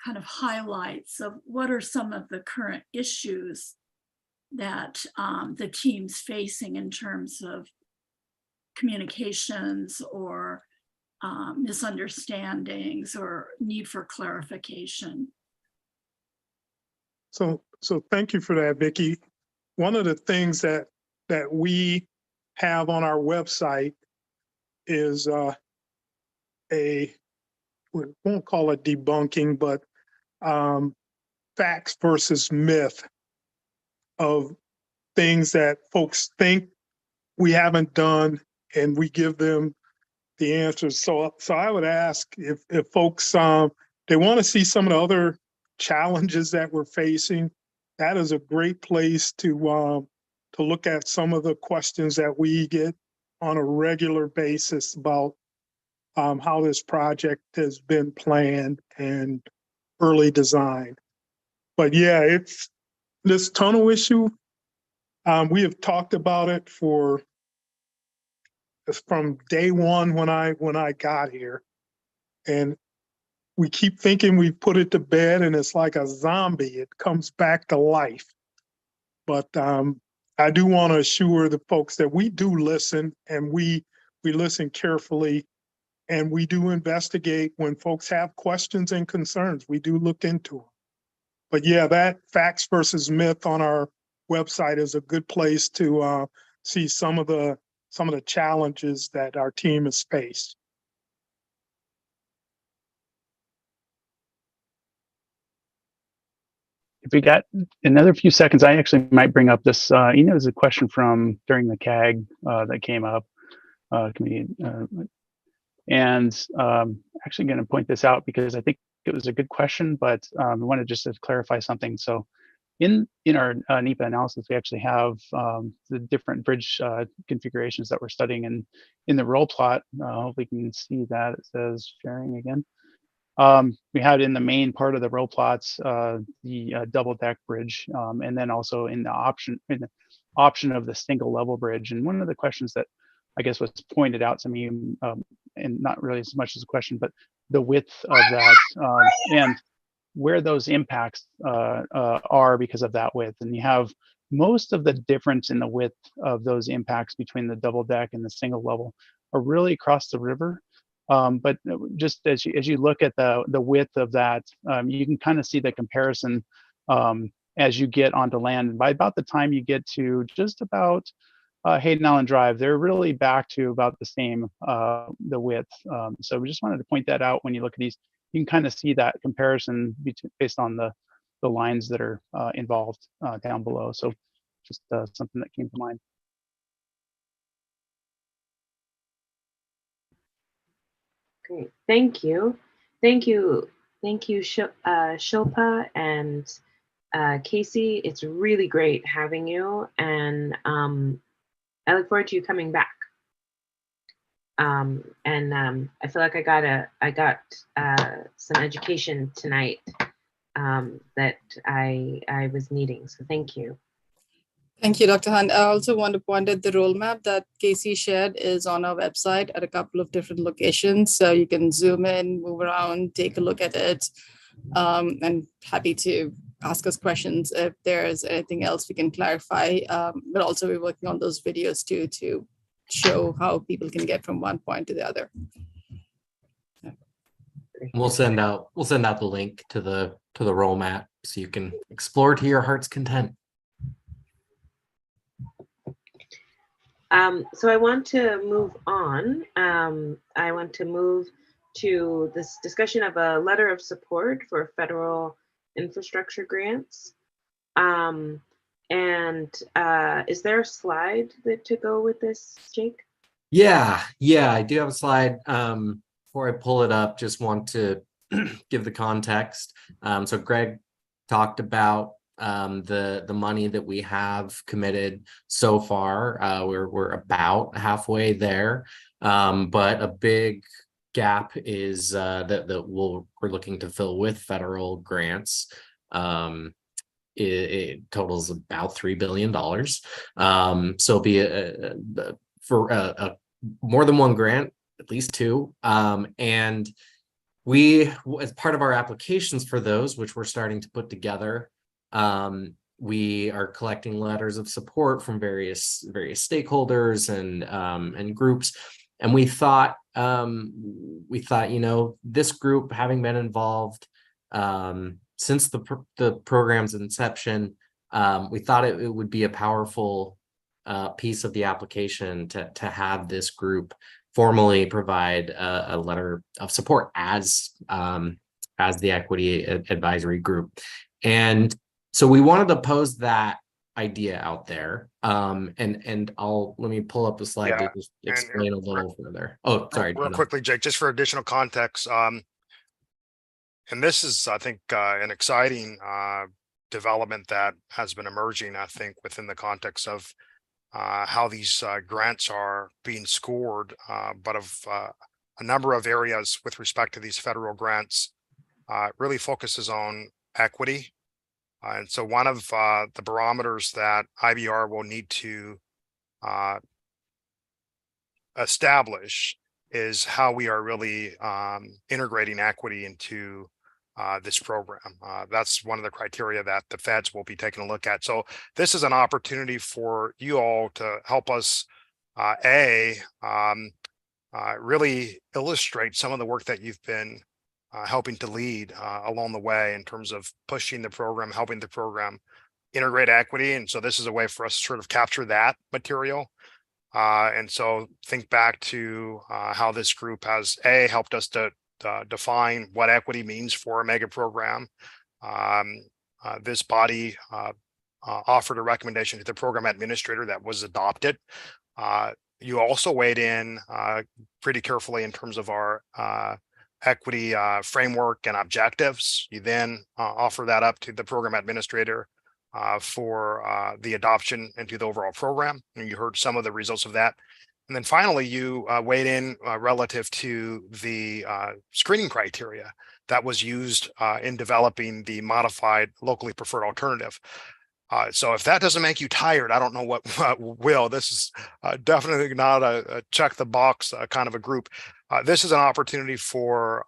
kind of highlights of what are some of the current issues that the team's facing in terms of communications or misunderstandings or need for clarification. So thank you for that, Vicki. One of the things that we have on our website is we won't call it debunking, but facts versus myth of things that folks think we haven't done, and we give them the answers. So I would ask if folks they want to see some of the other challenges that we're facing, that is a great place to look at some of the questions that we get on a regular basis about how this project has been planned and early design. But yeah, it's this tunnel issue. We have talked about it from day one when I got here, and we keep thinking we put it to bed, and it's like a zombie. It comes back to life. But I do want to assure the folks that we do listen, and we listen carefully, and we do investigate when folks have questions and concerns. We do look into them. But yeah, that facts versus myth on our website is a good place to see some of the challenges that our team has faced. If we got another few seconds, I actually might bring up this, there's a question from during the CAG that came up, committee, and actually going to point this out because I think it was a good question, but I wanted just to clarify something. So in our NEPA analysis, we actually have the different bridge configurations that we're studying, and in the roll plot, hopefully you can see that it says sharing again. We had in the main part of the row plots the double deck bridge, and then also in the option of the single level bridge. And one of the questions that I guess was pointed out to me, and not really as much as a question, but the width of that and where those impacts are because of that width. And you have most of the difference in the width of those impacts between the double deck and the single level are really across the river. But just as you look at the width of that, you can kind of see the comparison as you get onto land. And by about the time you get to just about Hayden Island Drive, they're really back to about the same, the width. So we just wanted to point that out when you look at these. You can kind of see that comparison based on the lines that are involved down below. So just something that came to mind. Great, thank you. Shilpa and Casey. It's really great having you, and I look forward to you coming back. I feel like I got some education tonight that I was needing. So thank you. Thank you, Dr. Hunt. I also want to point out the role map that Casey shared is on our website at a couple of different locations. So you can zoom in, move around, take a look at it. And happy to ask us questions if there's anything else we can clarify. But also we're working on those videos too to show how people can get from one point to the other. We'll send out the link to the role map so you can explore to your heart's content. So I want to move on. I want to move to this discussion of a letter of support for federal infrastructure grants. Is there a slide to go with this, Jake? Yeah, I do have a slide. Before I pull it up, just want to give the context. So Greg talked about the money that we have committed so far. We're about halfway there, but a big gap is that we're looking to fill with federal grants. It totals about $3 billion. So it'll be for more than one grant, at least two. And we, as part of our applications for those, which we're starting to put together, we are collecting letters of support from various stakeholders and groups. And we thought, you know, this group, having been involved since the program's inception, we thought it would be a powerful piece of the application to have this group formally provide a letter of support as the equity advisory group. And so we wanted to pose that idea out there. And let me pull up the slide to just explain a little further. Oh, sorry. Real quickly, Jake, just for additional context. And this is, I think, an exciting development that has been emerging, I think, within the context of how these grants are being scored, but of a number of areas with respect to these federal grants really focuses on equity. And so one of the barometers that IBR will need to establish is how we are really integrating equity into this program. That's one of the criteria that the feds will be taking a look at. So this is an opportunity for you all to help us really illustrate some of the work that you've been helping to lead along the way in terms of pushing the program, helping the program integrate equity. And so this is a way for us to sort of capture that material. And so think back to how this group has helped us to define what equity means for a mega program. This body offered a recommendation to the program administrator that was adopted. You also weighed in pretty carefully in terms of our equity framework and objectives. You then offer that up to the program administrator for the adoption into the overall program. And you heard some of the results of that. And then finally, you weighed in relative to the screening criteria that was used in developing the modified locally preferred alternative. So if that doesn't make you tired, I don't know what will. This is definitely not a check the box kind of a group. This is an opportunity for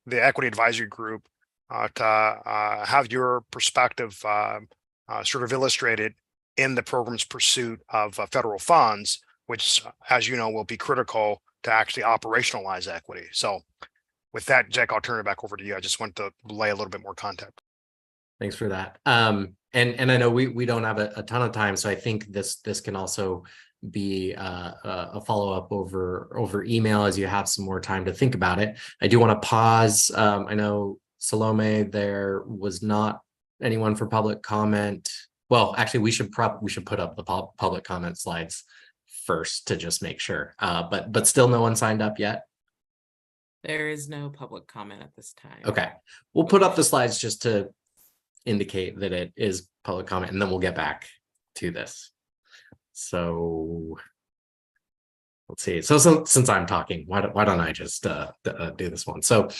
the Equity Advisory Group to have your perspective sort of illustrated in the program's pursuit of federal funds, which, as you know, will be critical to actually operationalize equity. So with that, Jake, I'll turn it back over to you. I just want to lay a little bit more context. Thanks for that. And I know we don't have a ton of time, so I think this can also be a follow-up over email as you have some more time to think about it. I do want to pause. I know, Salome, there was not anyone for public comment. Well, actually, we should put up the public comment slides first to just make sure. But still no one signed up yet. There is no public comment at this time. Okay, we'll put up the slides just to indicate that it is public comment, and then we'll get back to this. So let's see. So since I'm talking, why don't I just do this one? So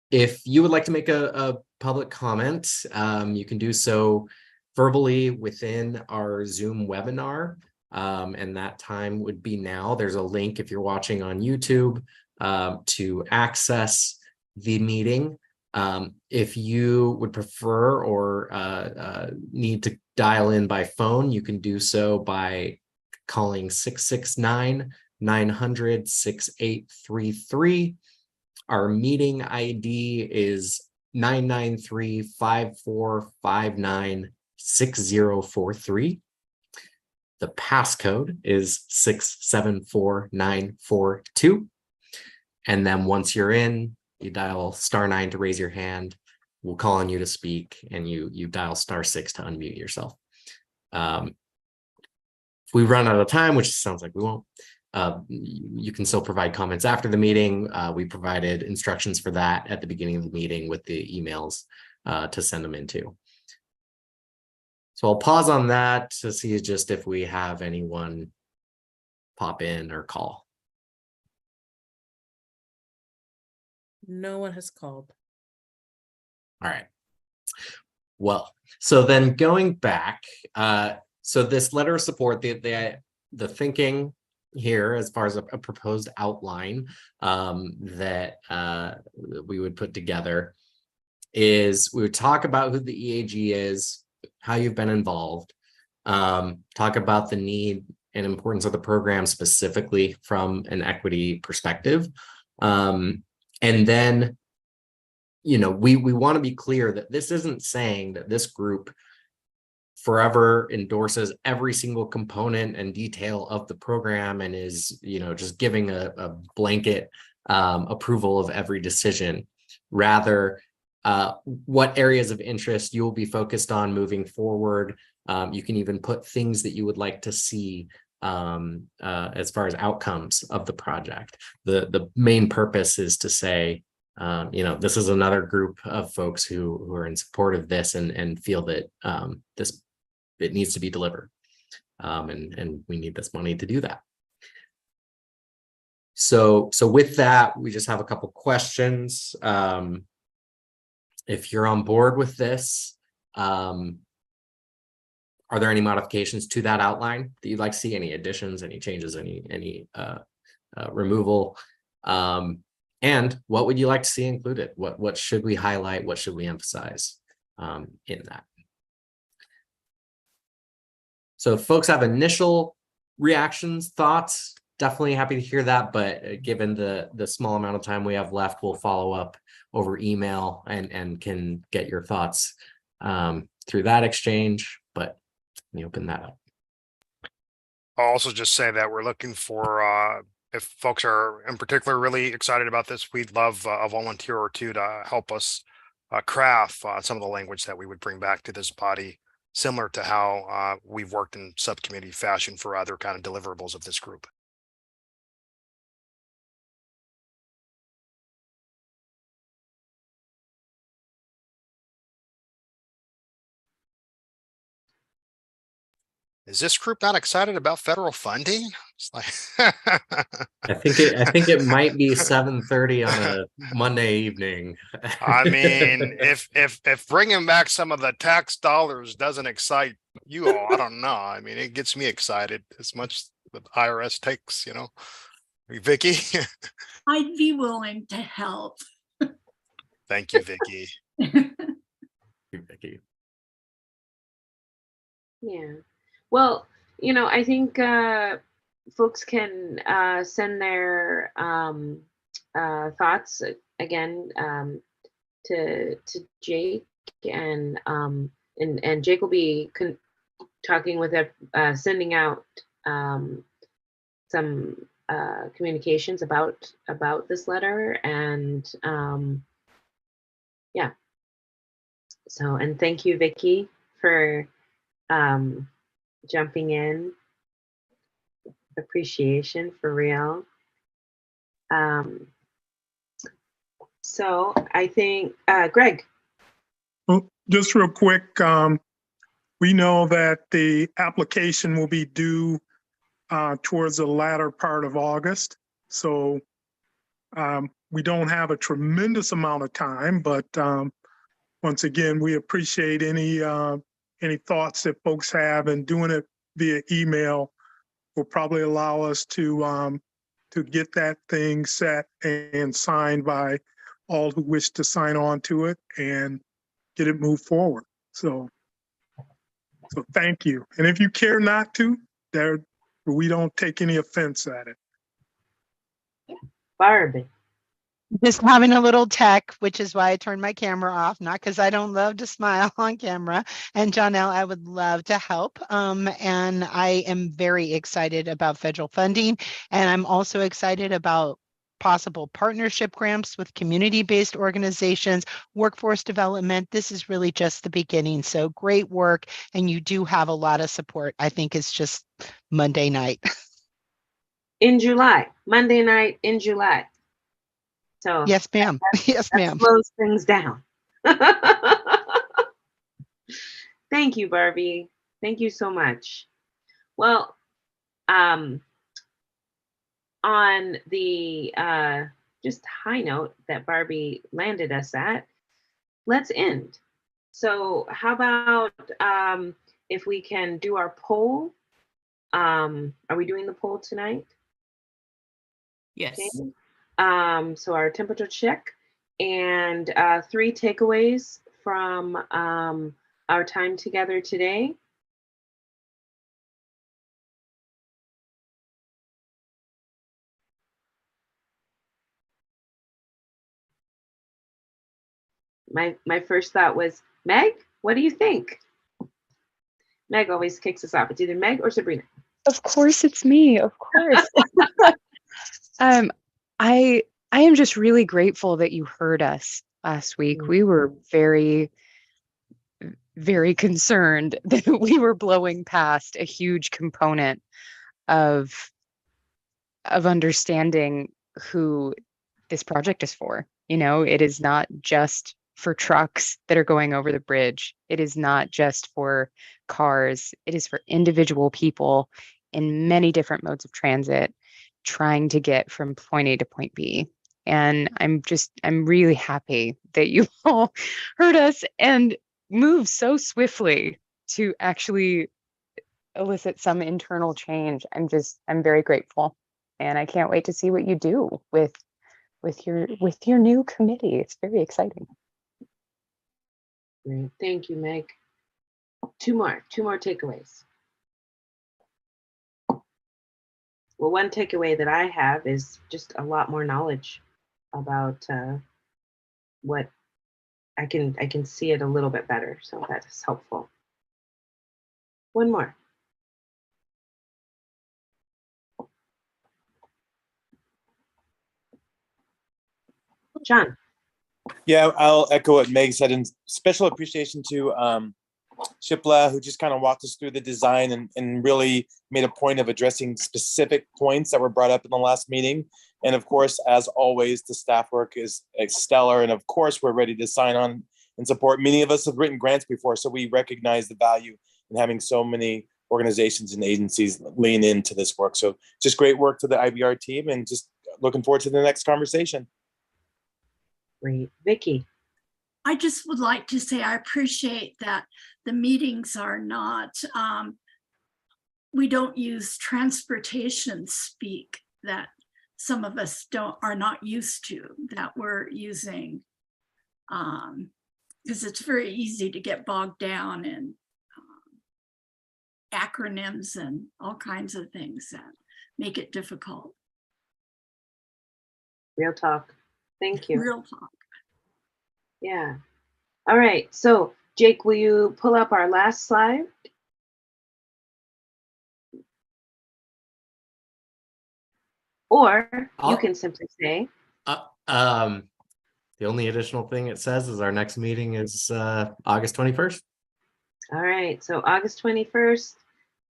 if you would like to make a public comment, you can do so verbally within our Zoom webinar. And that time would be now. There's a link if you're watching on YouTube to access the meeting. If you would prefer or need to dial in by phone, you can do so by calling 669-900-6833. Our meeting ID is 993-5459-6043. The passcode is 674942. And then once you're in, you dial *9 to raise your hand. We'll call on you to speak, and you dial *6 to unmute yourself. If we run out of time, which sounds like we won't, you can still provide comments after the meeting. We provided instructions for that at the beginning of the meeting with the emails to send them into. So I'll pause on that to see just if we have anyone pop in or call. No one has called. All right. Well, so then going back, so this letter of support, the thinking here as far as a proposed outline that we would put together is we would talk about who the EAG is, how you've been involved, talk about the need and importance of the program specifically from an equity perspective. And then, you know, we want to be clear that this isn't saying that this group forever endorses every single component and detail of the program and is, you know, just giving a blanket approval of every decision. Rather, what areas of interest you will be focused on moving forward. You can even put things that you would like to see as far as outcomes of the project. The main purpose is to say, you know, this is another group of folks who are in support of this and feel that it needs to be delivered. And we need this money to do that. So with that, we just have a couple questions. If you're on board with this, are there any modifications to that outline that you'd like to see? Any additions, any changes, any removal? And what would you like to see included? What should we highlight? What should we emphasize in that? So if folks have initial reactions, thoughts, definitely happy to hear that. But given the small amount of time we have left, we'll follow up over email and can get your thoughts through that exchange. But let me open that up. I'll also just say that we're looking for, if folks are in particular really excited about this, we'd love a volunteer or two to help us craft some of the language that we would bring back to this body, similar to how we've worked in subcommittee fashion for other kind of deliverables of this group. Is this group not excited about federal funding? It's like I think it might be 7:30 on a Monday evening. I mean, if bringing back some of the tax dollars doesn't excite you all, I don't know. I mean, it gets me excited as much the IRS takes, you know. Vicky? I'd be willing to help. Thank you, Vicky. Vicky. Yeah. Well, you know, I think folks can send their thoughts again to Jake, and Jake will be talking with sending out some communications about this letter, and yeah. So, and thank you, Vicky, for jumping in. Appreciation for real. So I think Greg. Well, just real quick, we know that the application will be due towards the latter part of August. So we don't have a tremendous amount of time, but once again, we appreciate any thoughts that folks have, and doing it via email will probably allow us to get that thing set and signed by all who wish to sign on to it and get it moved forward. So thank you. And if you care not to, we don't take any offense at it. Barbie. Just having a little tech, which is why I turned my camera off, not because I don't love to smile on camera. And Jonelle, I would love to help. And I am very excited about federal funding. And I'm also excited about possible partnership grants with community-based organizations, workforce development. This is really just the beginning. So great work. And you do have a lot of support. I think it's just Monday night. In July, Monday night in July. So yes, ma'am. Yes, ma'am. Slows things down. Thank you, Barbie. Thank you so much. Well, on the just high note that Barbie landed us at, let's end. So how about if we can do our poll? Are we doing the poll tonight? Yes. So our temperature check and 3 takeaways from our time together today. My first thought was, Meg, what do you think? Meg always kicks us off. It's either Meg or Sabrina. Of course it's me. Of course. I am just really grateful that you heard us last week. We were very, very concerned that we were blowing past a huge component of understanding who this project is for. You know, it is not just for trucks that are going over the bridge. It is not just for cars. It is for individual people in many different modes of transit trying to get from point A to point B. And I'm really happy that you all heard us and moved so swiftly to actually elicit some internal change. I'm very grateful. And I can't wait to see what you do with your new committee. It's very exciting. Great. Thank you, Meg. Two more takeaways. Well, one takeaway that I have is just a lot more knowledge about what I can see it a little bit better. So that is helpful. One more. John. Yeah, I'll echo what Meg said, and special appreciation to Shipla, who just kind of walked us through the design and really made a point of addressing specific points that were brought up in the last meeting. And of course, as always, the staff work is stellar. And of course, we're ready to sign on and support. Many of us have written grants before, so we recognize the value in having so many organizations and agencies lean into this work. So just great work to the IBR team, and just looking forward to the next conversation. Great. Vicki. I just would like to say I appreciate that the meetings are not, we don't use transportation speak that some of us are not used to, that we're using, because it's very easy to get bogged down in acronyms and all kinds of things that make it difficult. Real talk. Thank you. Real talk. Yeah. All right. So, Jake, will you pull up our last slide? Or you can simply say. The only additional thing it says is our next meeting is August 21st. All right. So August 21st,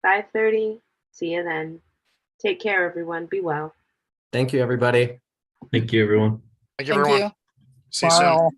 5:30. See you then. Take care, everyone. Be well. Thank you, everybody. Thank you, everyone. Thank you, everyone. you. See you soon.